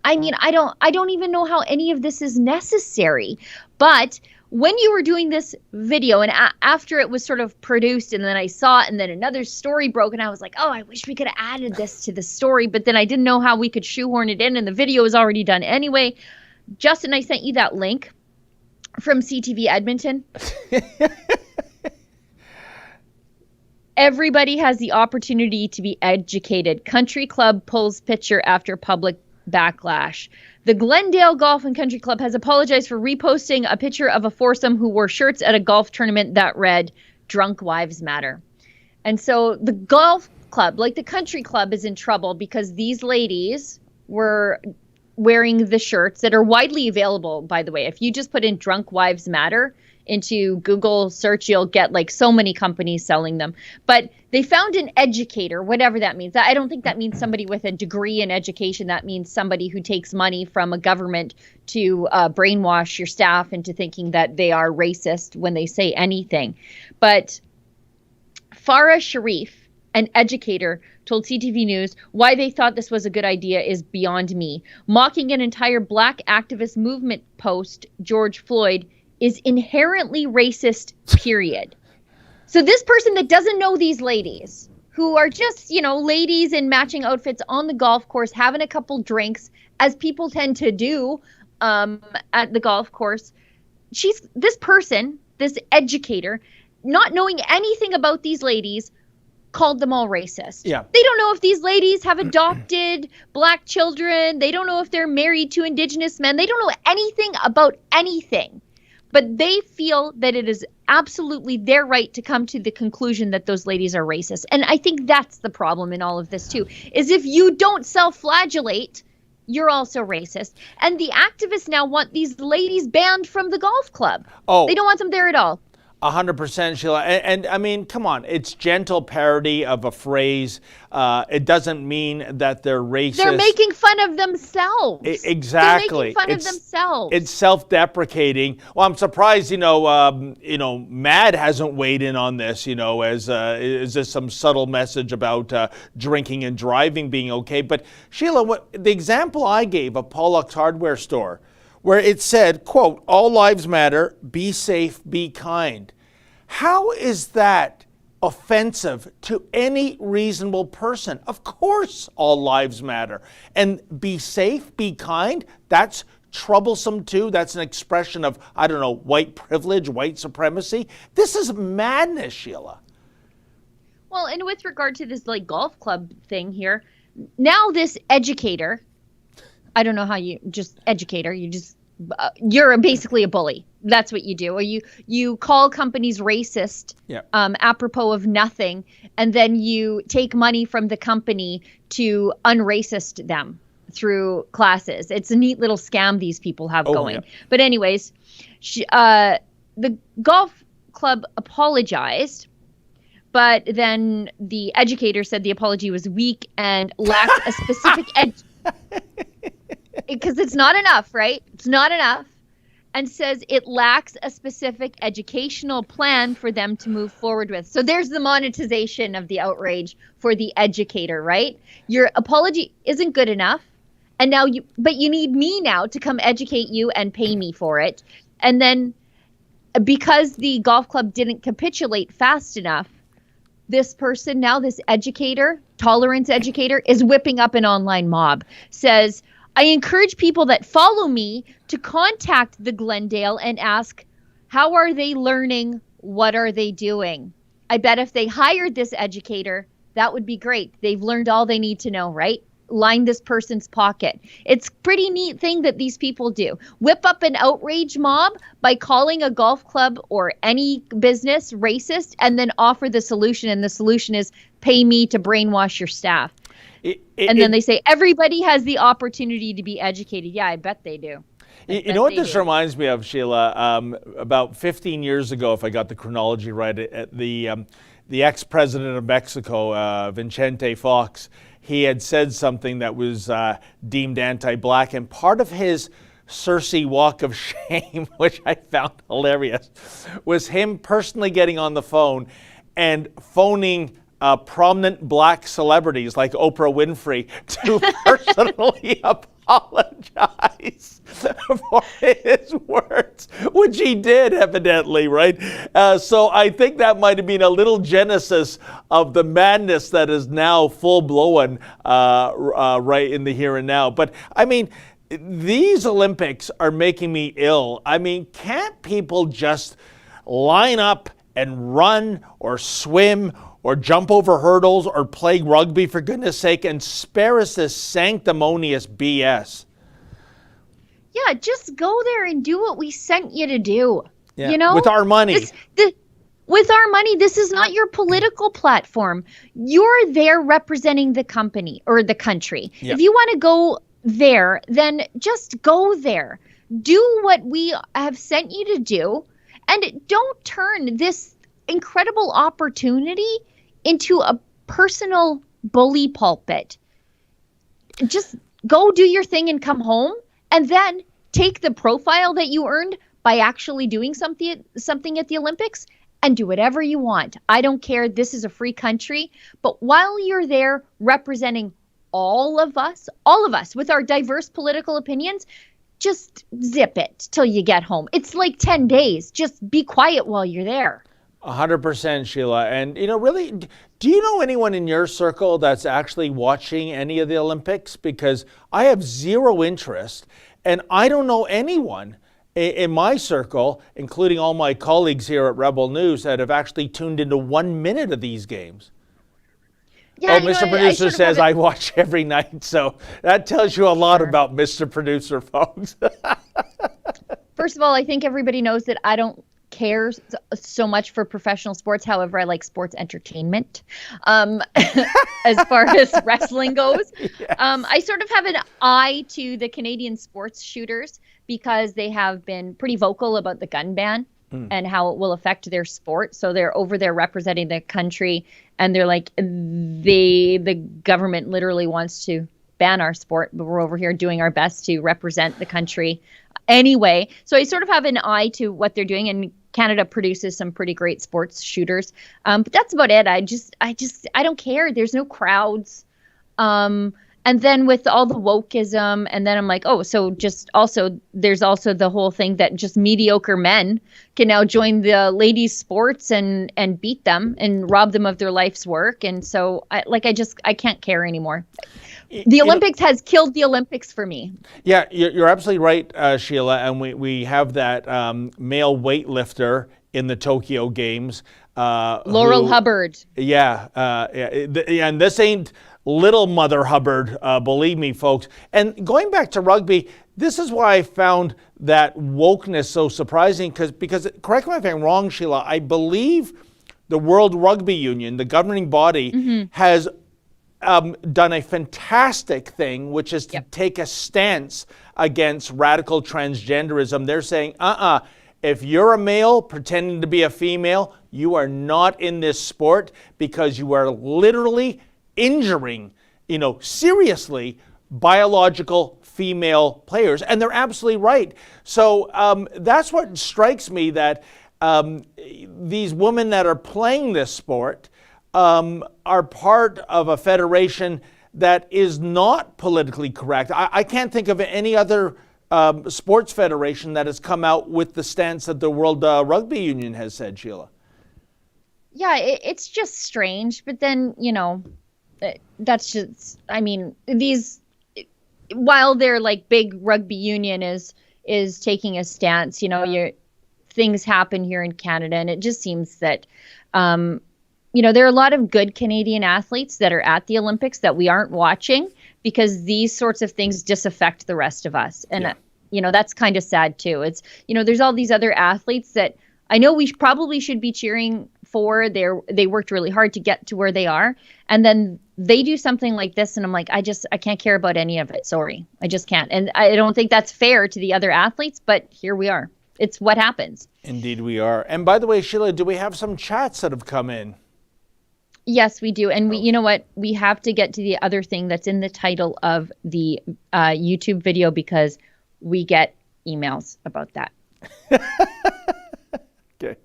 I don't even know how any of this is necessary. But when you were doing this video and after it was sort of produced and then I saw it and then another story broke and I was like, oh, I wish we could have added this to the story, but then I didn't know how we could shoehorn it in and the video was already done anyway. Justin, I sent you that link from CTV Edmonton. Everybody has the opportunity to be educated. Country club pulls picture after public backlash. The Glendale Golf and Country Club has apologized for reposting a picture of a foursome who wore shirts at a golf tournament that read, "Drunk Wives Matter." And so the golf club, like the country club, is in trouble because these ladies were wearing the shirts that are widely available, by the way. If you just put in "Drunk Wives Matter" into Google search, you'll get like so many companies selling them. But they found an educator, whatever that means. I don't think that means somebody with a degree in education. That means somebody who takes money from a government to brainwash your staff into thinking that they are racist when they say anything. But Farah Sharif, an educator, told CTV News why they thought this was a good idea is beyond me. Mocking an entire Black activist movement post, George Floyd, is inherently racist, period. So this person that doesn't know these ladies, who are just, ladies in matching outfits on the golf course, having a couple drinks, as people tend to do at the golf course, this person, this educator, not knowing anything about these ladies, called them all racist. Yeah. They don't know if these ladies have adopted Black children. They don't know if they're married to Indigenous men. They don't know anything about anything. But they feel that it is absolutely their right to come to the conclusion that those ladies are racist. And I think that's the problem in all of this too, is if you don't self-flagellate, you're also racist. And the activists now want these ladies banned from the golf club. Oh. They don't want them there at all. 100%, Sheila. And I mean, come on, it's gentle parody of a phrase. It doesn't mean that they're racist. They're making fun of themselves. Exactly. They're making fun of themselves. It's self-deprecating. Well, I'm surprised, MAD hasn't weighed in on this, as is this some subtle message about drinking and driving being okay? But Sheila, the example I gave of Pollock's hardware store, where it said, quote, "All lives matter, be safe, be kind." How is that offensive to any reasonable person? Of course, all lives matter. And be safe, be kind, that's troublesome too. That's an expression of, white privilege, white supremacy. This is madness, Sheila. Well, and with regard to this golf club thing here, now this educator, I don't know how you're basically a bully. That's what you do. Or you call companies racist, apropos of nothing, and then you take money from the company to unracist them through classes. It's a neat little scam these people have going. Yeah. But anyways, the golf club apologized, but then the educator said the apology was weak and lacked a specific because it's not enough, right? It's not enough. And says it lacks a specific educational plan for them to move forward with. So there's the monetization of the outrage for the educator, right? Your apology isn't good enough. And now but you need me now to come educate you and pay me for it. And then because the golf club didn't capitulate fast enough, this person now, this educator, tolerance educator, is whipping up an online mob. Says, I encourage people that follow me to contact the Glendale and ask, how are they learning? What are they doing? I bet if they hired this educator, that would be great. They've learned all they need to know, right? Line this person's pocket. It's a pretty neat thing that these people do. Whip up an outrage mob by calling a golf club or any business racist and then offer the solution. And the solution is pay me to brainwash your staff. And then they say everybody has the opportunity to be educated. Yeah, I bet they do. You know what this reminds me of, Sheila? About 15 years ago, if I got the chronology right, at the ex-president of Mexico, Vicente Fox, he had said something that was deemed anti-black, and part of his Cersei walk of shame, which I found hilarious, was him personally getting on the phone and phoning prominent black celebrities like Oprah Winfrey to personally apologize for his words, which he did evidently, right? So I think that might have been a little genesis of the madness that is now full-blown right in the here and now. But I mean, these Olympics are making me ill. I mean, can't people just line up and run or swim or jump over hurdles or play rugby, for goodness sake, and spare us this sanctimonious BS? Yeah, just go there and do what we sent you to do. Yeah. You know? With our money. With our money, this is not your political platform. You're there representing the company or the country. Yeah. If you want to go there, then just go there. Do what we have sent you to do, and don't turn this incredible opportunity into a personal bully pulpit. Just go do your thing and come home, and then take the profile that you earned by actually doing something at the Olympics and do whatever you want. I don't care. This is a free country. But while you're there representing all of us with our diverse political opinions, just zip it till you get home. It's like 10 days. Just be quiet while you're there. 100%, Sheila. And, you know, really, do you know anyone in your circle that's actually watching any of the Olympics? Because I have zero interest, and I don't know anyone in my circle, including all my colleagues here at Rebel News, that have actually tuned into 1 minute of these games. Yeah, Mr. Producer says I watch every night, so that tells you a lot about Mr. Producer, folks. First of all, I think everybody knows that I don't care so much for professional sports. However, I like sports entertainment. As far as wrestling goes, yes. I sort of have an eye to the Canadian sports shooters because they have been pretty vocal about the gun ban and how it will affect their sport. So they're over there representing the country, and they're like, the government literally wants to ban our sport, but we're over here doing our best to represent the country anyway. So I sort of have an eye to what they're doing, and Canada produces some pretty great sports shooters. But that's about it. I don't care. There's no crowds. And then with all the wokeism, and then I'm like, oh, so just also, there's also the whole thing that just mediocre men can now join the ladies' sports and beat them and rob them of their life's work. And so I can't care anymore. The Olympics has killed the Olympics for me. Yeah, you're absolutely right, Sheila. And we have that male weightlifter in the Tokyo Games. Laurel Hubbard. Yeah, and this ain't little Mother Hubbard, believe me, folks. And going back to rugby, this is why I found that wokeness so surprising, because correct me if I'm wrong, Sheila, I believe the World Rugby Union, the governing body, has done a fantastic thing, which is to take a stance against radical transgenderism. They're saying, if you're a male pretending to be a female, you are not in this sport because you are literally injuring, seriously, biological female players. And they're absolutely right. So that's what strikes me, that these women that are playing this sport are part of a federation that is not politically correct. I can't think of any other sports federation that has come out with the stance that the World Rugby Union has said, Sheila. Yeah, it's just strange. But then, that's just, I mean, while they're like big rugby union is taking a stance, things happen here in Canada, and it just seems that, there are a lot of good Canadian athletes that are at the Olympics that we aren't watching because these sorts of things disaffect the rest of us. And, that's kind of sad too. It's, there's all these other athletes that I know we probably should be cheering for. They worked really hard to get to where they are. And then they do something like this. And I'm like, I can't care about any of it. Sorry. I just can't. And I don't think that's fair to the other athletes, but here we are. It's what happens. Indeed we are. And by the way, Sheila, do we have some chats that have come in? Yes, we do. And you know what? We have to get to the other thing that's in the title of the YouTube video because we get emails about that. Okay.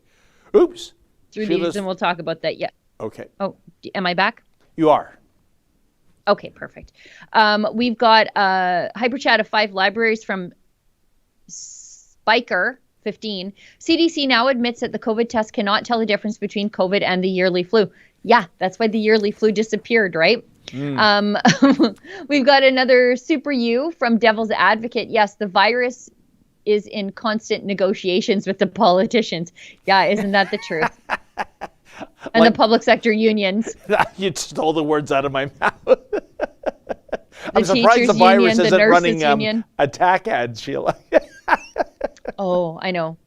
Oops. Through these, and we'll talk about that. Yeah. Okay. Oh, am I back? You are. Okay, perfect. We've got a hyper chat of 5 libraries from Spiker 15. CDC now admits that the COVID test cannot tell the difference between COVID and the yearly flu. Yeah, that's why the yearly flu disappeared, right? We've got another Super U from Devil's Advocate. Yes, the virus is in constant negotiations with the politicians. Yeah, isn't that the truth? And the public sector unions. You stole the words out of my mouth. I'm surprised the virus isn't running attack ads, Sheila. Oh, I know.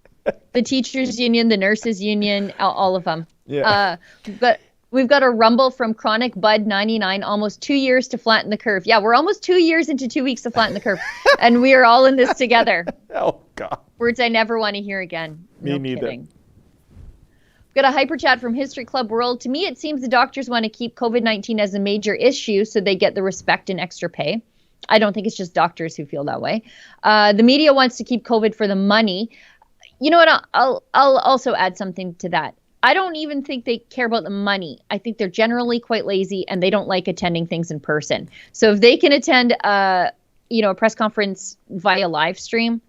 The teachers union, the nurses union, all of them. Yeah. But we've got a rumble from Chronic Bud 99, almost 2 years to flatten the curve. Yeah, we're almost 2 years into 2 weeks to flatten the curve. And we are all in this together. Oh, God. Words I never want to hear again. Me neither. Kidding. We've got a hyper chat from History Club World. To me, it seems the doctors want to keep COVID-19 as a major issue so they get the respect and extra pay. I don't think it's just doctors who feel that way. The media wants to keep COVID for the money. You know what? I'll also add something to that. I don't even think they care about the money. I think they're generally quite lazy and they don't like attending things in person. So if they can attend a press conference via live stream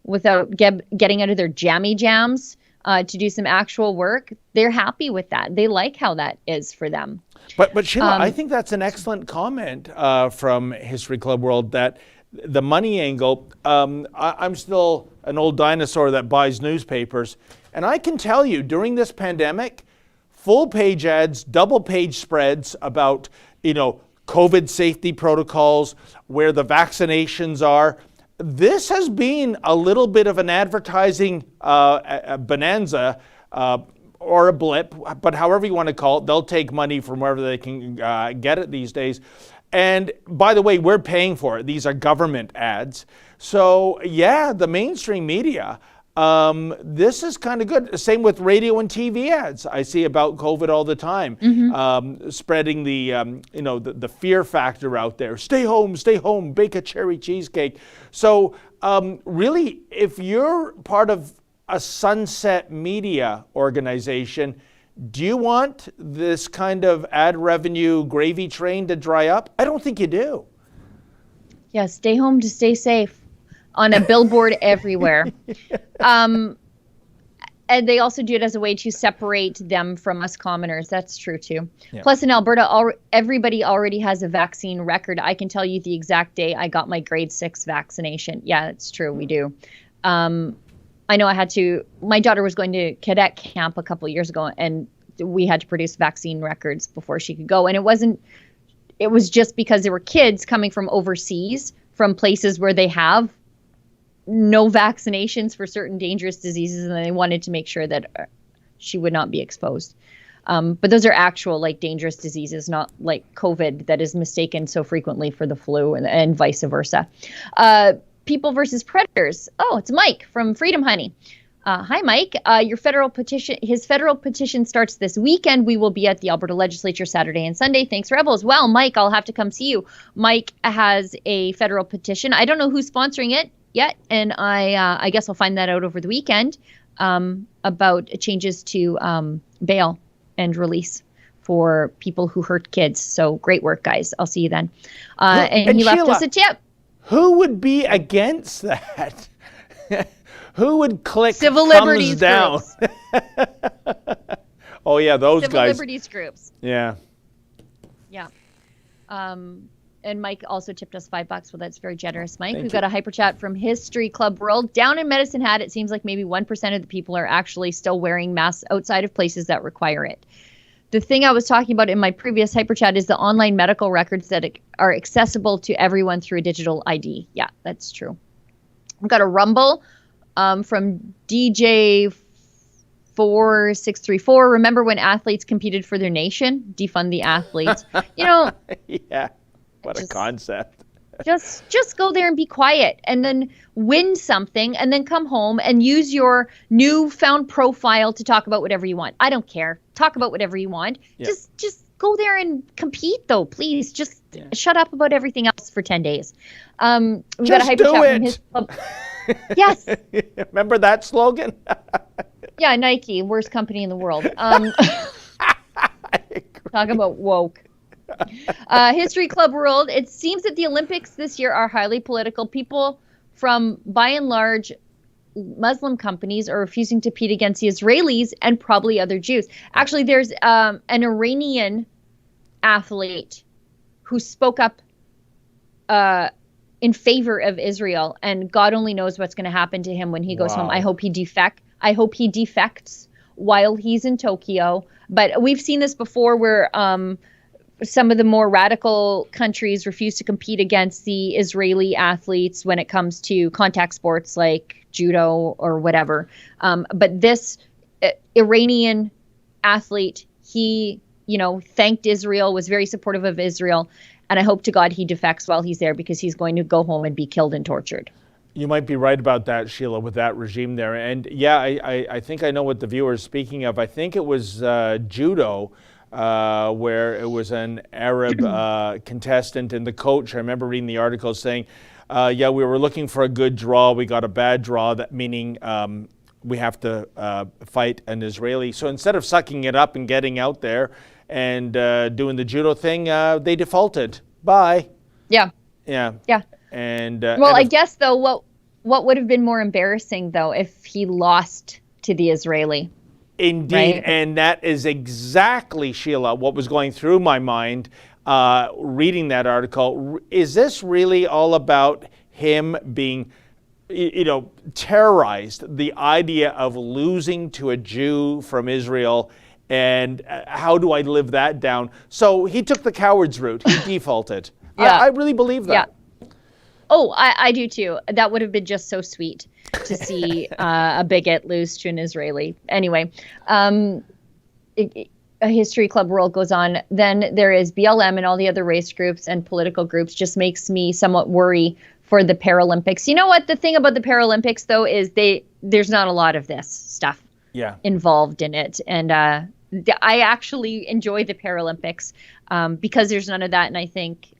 without getting out of their jammy jams to do some actual work, they're happy with that. They like how that is for them. But Sheila, I think that's an excellent comment from History Club World, that the money angle, I'm still an old dinosaur that buys newspapers. And I can tell you, during this pandemic, full page ads, double page spreads about, COVID safety protocols, where the vaccinations are. This has been a little bit of an advertising bonanza or a blip, but however you want to call it, they'll take money from wherever they can get it these days. And by the way, we're paying for it. These are government ads. So yeah, the mainstream media, this is kind of good. Same with radio and TV ads. I see about COVID all the time, spreading the fear factor out there. Stay home, bake a cherry cheesecake. So really, if you're part of a sunset media organization, do you want this kind of ad revenue gravy train to dry up? I don't think you do. Yeah, stay home to stay safe on a billboard everywhere. And they also do it as a way to separate them from us commoners. That's true too. Yeah. Plus in Alberta, everybody already has a vaccine record. I can tell you the exact day I got my grade 6 vaccination. Yeah, it's true. We do. I know my daughter was going to cadet camp a couple of years ago, and we had to produce vaccine records before she could go. And it was just because there were kids coming from overseas, from places where they have no vaccinations for certain dangerous diseases, and they wanted to make sure that she would not be exposed. But those are actual dangerous diseases, not like COVID that is mistaken so frequently for the flu and vice versa. People versus predators. Oh, it's Mike from Freedom Honey. Hi, Mike. His federal petition starts this weekend. We will be at the Alberta Legislature Saturday and Sunday. Thanks, Rebels. Well, Mike, I'll have to come see you. Mike has a federal petition. I don't know who's sponsoring it yet, and I guess I'll find that out over the weekend, about changes to bail and release for people who hurt kids. So great work, guys. I'll see you then. And he left us a tip. Who would be against that? Who would click Civil thumbs liberties down? Oh yeah, those Civil guys. liberties groups. Yeah. Yeah. And Mike also tipped us $5. Well, that's very generous, Mike. Thank We've you. got a hyper chat from History Club World. Down in Medicine Hat, it seems like maybe 1% of the people are actually still wearing masks outside of places that require it. The thing I was talking about in my previous hyper chat is the online medical records that are accessible to everyone through a digital ID. Yeah, that's true. I've got a Rumble from DJ 4634. Remember when athletes competed for their nation? Defund the athletes. Yeah. What a concept. Just go there and be quiet and then win something and then come home and use your newfound profile to talk about whatever you want. I don't care. Talk about whatever you want. Yeah. Just go there and compete though, please. Just shut up about everything else for 10 days. We've got a hyper chat from his club. Yes. Remember that slogan? Yeah, Nike, worst company in the world. Talk about woke. History Club World. It seems that the Olympics this year are highly political. People from, by and large, Muslim companies are refusing to compete against the Israelis and probably other Jews. Actually, there's an Iranian athlete who spoke up in favor of Israel, and God only knows what's going to happen to him when he goes home. I hope he defects while he's in Tokyo. But we've seen this before where some of the more radical countries refuse to compete against the Israeli athletes when it comes to contact sports like judo or whatever. But this Iranian athlete, he, thanked Israel, was very supportive of Israel. And I hope to God he defects while he's there because he's going to go home and be killed and tortured. You might be right about that, Sheila, with that regime there. And yeah, I think I know what the viewer is speaking of. I think it was judo, where it was an Arab contestant, and the coach, I remember reading the article saying, we were looking for a good draw. We got a bad draw, that meaning we have to fight an Israeli. So instead of sucking it up and getting out there and doing the judo thing, they defaulted. Bye. Yeah. Yeah. Yeah. And I guess though, what would have been more embarrassing though if he lost to the Israeli? Indeed, right? And that is exactly, Sheila, what was going through my mind reading that article. Is this really all about him being, terrorized? The idea of losing to a Jew from Israel, and how do I live that down? So he took the coward's route. He defaulted. Yeah. I really believe that. Yeah. Oh, I do too. That would have been just so sweet to see a bigot lose to an Israeli. Anyway, a History Club World goes on. Then there is BLM and all the other race groups and political groups. Just makes me somewhat worry for the Paralympics. You know what? The thing about the Paralympics, though, is there's not a lot of this stuff involved in it. And I actually enjoy the Paralympics because there's none of that. And I think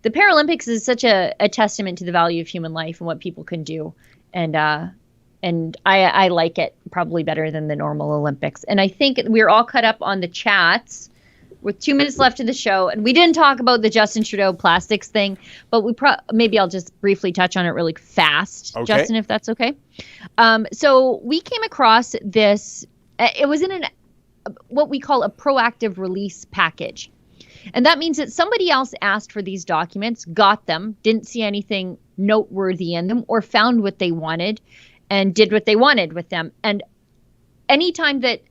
the Paralympics is such a testament to the value of human life and what people can do. And I like it probably better than the normal Olympics. And I think we're all caught up on the chats with 2 minutes left of the show. And we didn't talk about the Justin Trudeau plastics thing, but maybe I'll just briefly touch on it really fast, okay. Justin, if that's okay. So we came across this. It was in what we call a proactive release package. And that means that somebody else asked for these documents, got them, didn't see anything noteworthy in them, or found what they wanted and did what they wanted with them. And anytime that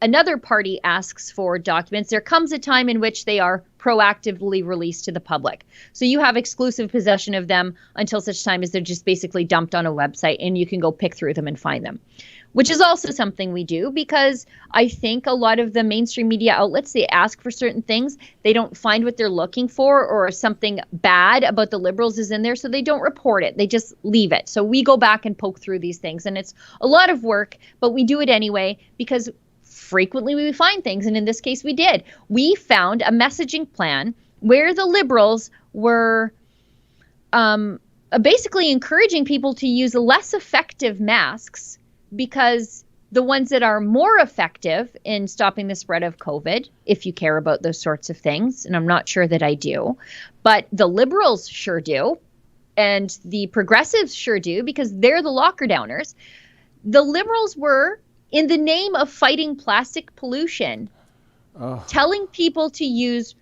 another party asks for documents, there comes a time in which they are proactively released to the public. So you have exclusive possession of them until such time as they're just basically dumped on a website and you can go pick through them and find them. Which is also something we do because I think a lot of the mainstream media outlets, they ask for certain things. They don't find what they're looking for, or something bad about the Liberals is in there, so they don't report it. They just leave it. So we go back and poke through these things. And it's a lot of work, but we do it anyway because frequently we find things. And in this case, we did. We found a messaging plan where the Liberals were basically encouraging people to use less effective masks because the ones that are more effective in stopping the spread of COVID, if you care about those sorts of things, and I'm not sure that I do, but the Liberals sure do, and the Progressives sure do, because they're the locker downers. The Liberals were, in the name of fighting plastic pollution, telling people to use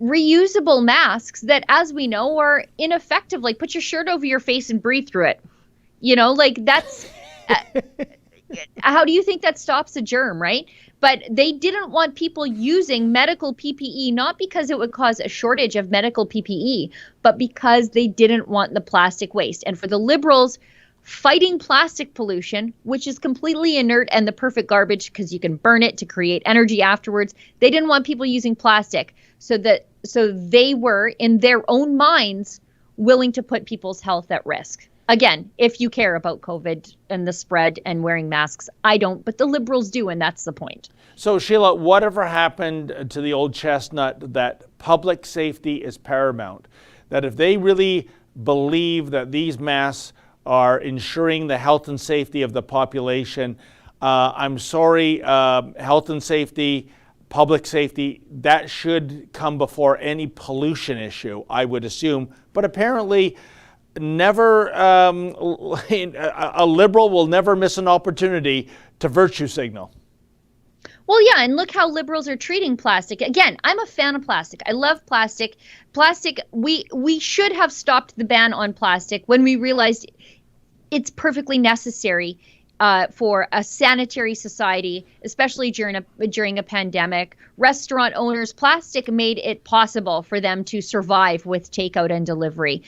reusable masks that, as we know, are ineffective. Like, put your shirt over your face and breathe through it. You know, like, that's how do you think that stops a germ, right? But they didn't want people using medical PPE, not because it would cause a shortage of medical PPE, but because they didn't want the plastic waste. And for the Liberals, fighting plastic pollution, which is completely inert and the perfect garbage because you can burn it to create energy afterwards, they didn't want people using plastic. So they were, in their own minds, willing to put people's health at risk. Again, if you care about COVID and the spread and wearing masks, I don't, but the Liberals do, and that's the point. So, Sheila, whatever happened to the old chestnut that public safety is paramount, that if they really believe that these masks are ensuring the health and safety of the population, I'm sorry, health and safety, public safety, that should come before any pollution issue, I would assume. But apparently, never a Liberal will never miss an opportunity to virtue signal. Well, yeah, and look how Liberals are treating plastic. Again, I'm a fan of plastic. I love plastic. Plastic, we should have stopped the ban on plastic when we realized it's perfectly necessary for a sanitary society, especially during a pandemic. Restaurant owners, plastic made it possible for them to survive with takeout and delivery.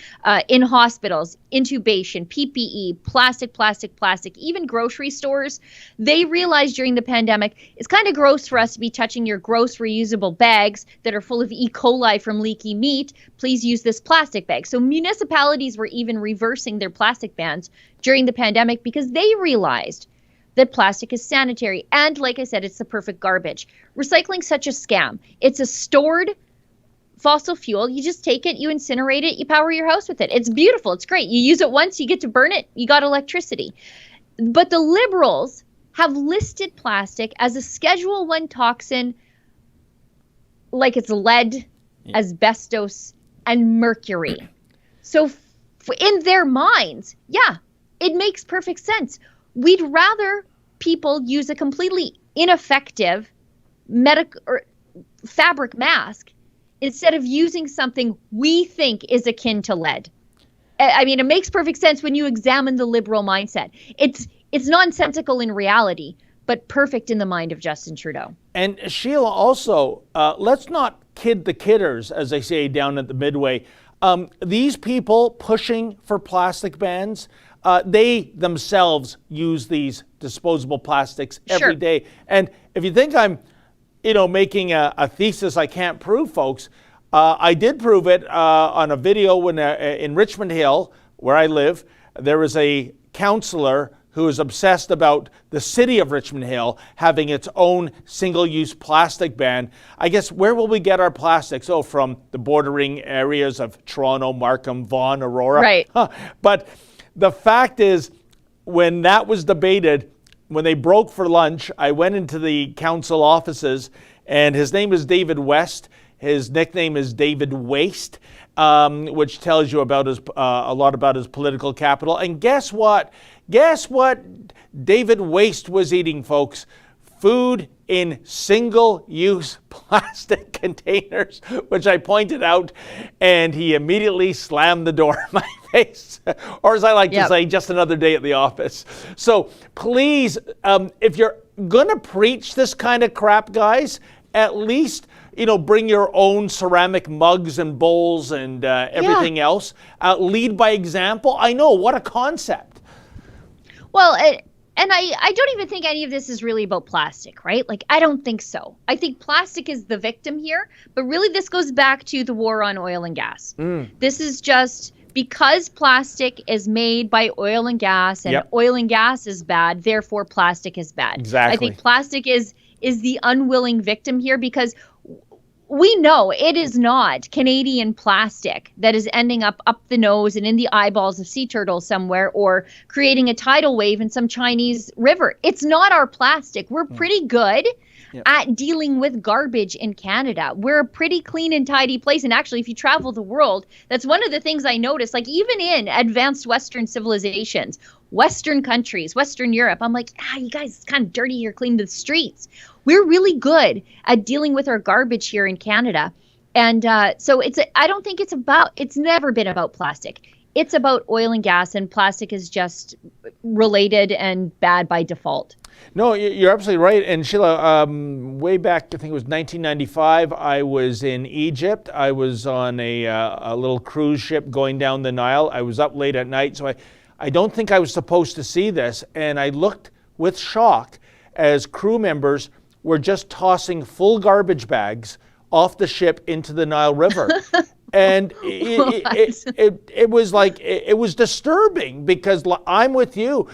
In hospitals, intubation, PPE, plastic, even grocery stores. They realized during the pandemic, it's kind of gross for us to be touching your gross reusable bags that are full of E. coli from leaky meat. Please use this plastic bag. So municipalities were even reversing their plastic bans during the pandemic because they realized that plastic is sanitary. And like I said, it's the perfect garbage. Recycling's such a scam. It's a stored fossil fuel. You just take it, you incinerate it, you power your house with it. It's beautiful. It's great. You use it once, you get to burn it, you got electricity. But the Liberals have listed plastic as a Schedule I toxin, like it's lead, asbestos, and mercury. So in their minds, yeah, it makes perfect sense. We'd rather people use a completely ineffective fabric mask instead of using something we think is akin to lead. I mean, it makes perfect sense when you examine the Liberal mindset. It's nonsensical in reality, but perfect in the mind of Justin Trudeau. And Sheila, also, let's not kid the kidders, as they say down at the Midway. These people pushing for plastic bans, they themselves use these disposable plastics every day. And if you think I'm, making a thesis I can't prove, folks, I did prove it on a video when in Richmond Hill, where I live. There was a councillor who is obsessed about the city of Richmond Hill having its own single-use plastic ban. I guess, where will we get our plastics? Oh, from the bordering areas of Toronto, Markham, Vaughan, Aurora. Right. But the fact is, when that was debated, when they broke for lunch, I went into the council offices, and his name is David West. His nickname is David Waste, which tells you about a lot about his political capital. And guess what? Guess what David Waste was eating, folks? Food in single-use plastic containers, which I pointed out, and he immediately slammed the door in my face. Or as I like to say, just another day at the office. So please, if you're going to preach this kind of crap, guys, at least, bring your own ceramic mugs and bowls and everything else. Lead by example. I know, what a concept. Well, and I don't even think any of this is really about plastic, right? Like, I don't think so. I think plastic is the victim here, but really this goes back to the war on oil and gas. This is just because plastic is made by oil and gas, and oil and gas is bad, therefore plastic is bad. Exactly. I think plastic is the unwilling victim here, because we know it is not Canadian plastic that is ending up the nose and in the eyeballs of sea turtles somewhere, or creating a tidal wave in some Chinese river. It's not our plastic. We're pretty good at dealing with garbage in Canada. We're a pretty clean and tidy place. And actually, if you travel the world, that's one of the things I noticed, like even in advanced Western civilizations, Western countries, Western Europe, I'm like, you guys, it's kind of dirty here, clean the streets. We're really good at dealing with our garbage here in Canada. And so I don't think it's never been about plastic. It's about oil and gas, and plastic is just related and bad by default. No, you're absolutely right. And Sheila, way back, I think it was 1995, I was in Egypt. I was on a little cruise ship going down the Nile. I was up late at night, so I don't think I was supposed to see this. And I looked with shock as crew members were just tossing full garbage bags off the ship into the Nile River. And it was like, it was disturbing, because I'm with you.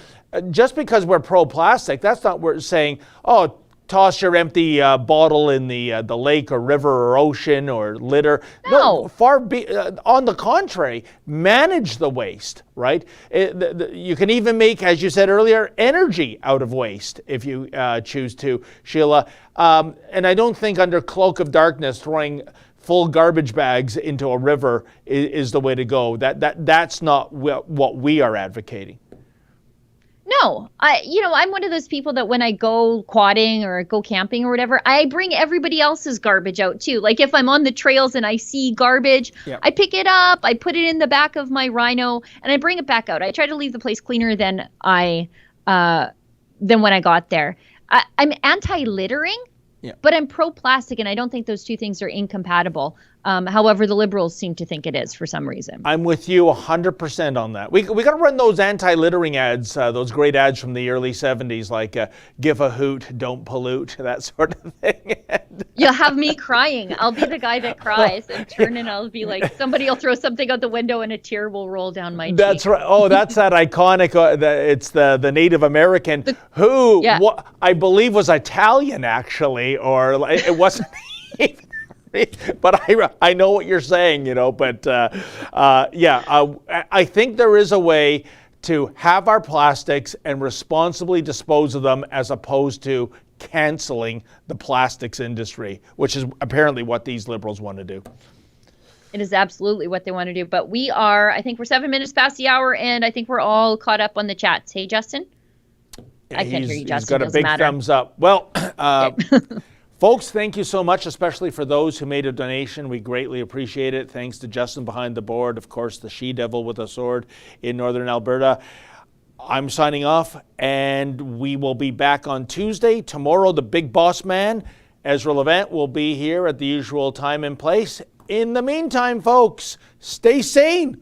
Just because we're pro-plastic, that's not we're saying, oh, toss your empty bottle in the lake or river or ocean or litter. No, On the contrary, manage the waste, right? You can even make, as you said earlier, energy out of waste if you choose to, Sheila. And I don't think under cloak of darkness throwing full garbage bags into a river is the way to go. That's not what we are advocating. No, I'm one of those people that when I go quadding or go camping or whatever, I bring everybody else's garbage out too. Like if I'm on the trails and I see garbage, I pick it up, I put it in the back of my Rhino, and I bring it back out. I try to leave the place cleaner than when I got there. I'm anti-littering, but I'm pro-plastic, and I don't think those two things are incompatible. However, the Liberals seem to think it is for some reason. I'm with you 100% on that. We got to run those anti-littering ads, those great ads from the early 70s, like give a hoot, don't pollute, that sort of thing. You'll have me crying. I'll be the guy that cries and turn, and I'll be like, somebody will throw something out the window and a tear will roll down my cheek. That's right. Oh, that's that iconic, it's the Native American who I believe was Italian, actually, or it wasn't even. But I know what you're saying, but I think there is a way to have our plastics and responsibly dispose of them, as opposed to canceling the plastics industry, which is apparently what these Liberals want to do. It is absolutely what they want to do. But I think we're 7 minutes past the hour, and I think we're all caught up on the chats. Hey, Justin? I can't hear you, Justin. He's got a big thumbs up. Well, folks, thank you so much, especially for those who made a donation. We greatly appreciate it. Thanks to Justin behind the board, of course, the she-devil with a sword in Northern Alberta. I'm signing off, and we will be back on Tuesday. Tomorrow, the big boss man, Ezra Levant, will be here at the usual time and place. In the meantime, folks, stay sane.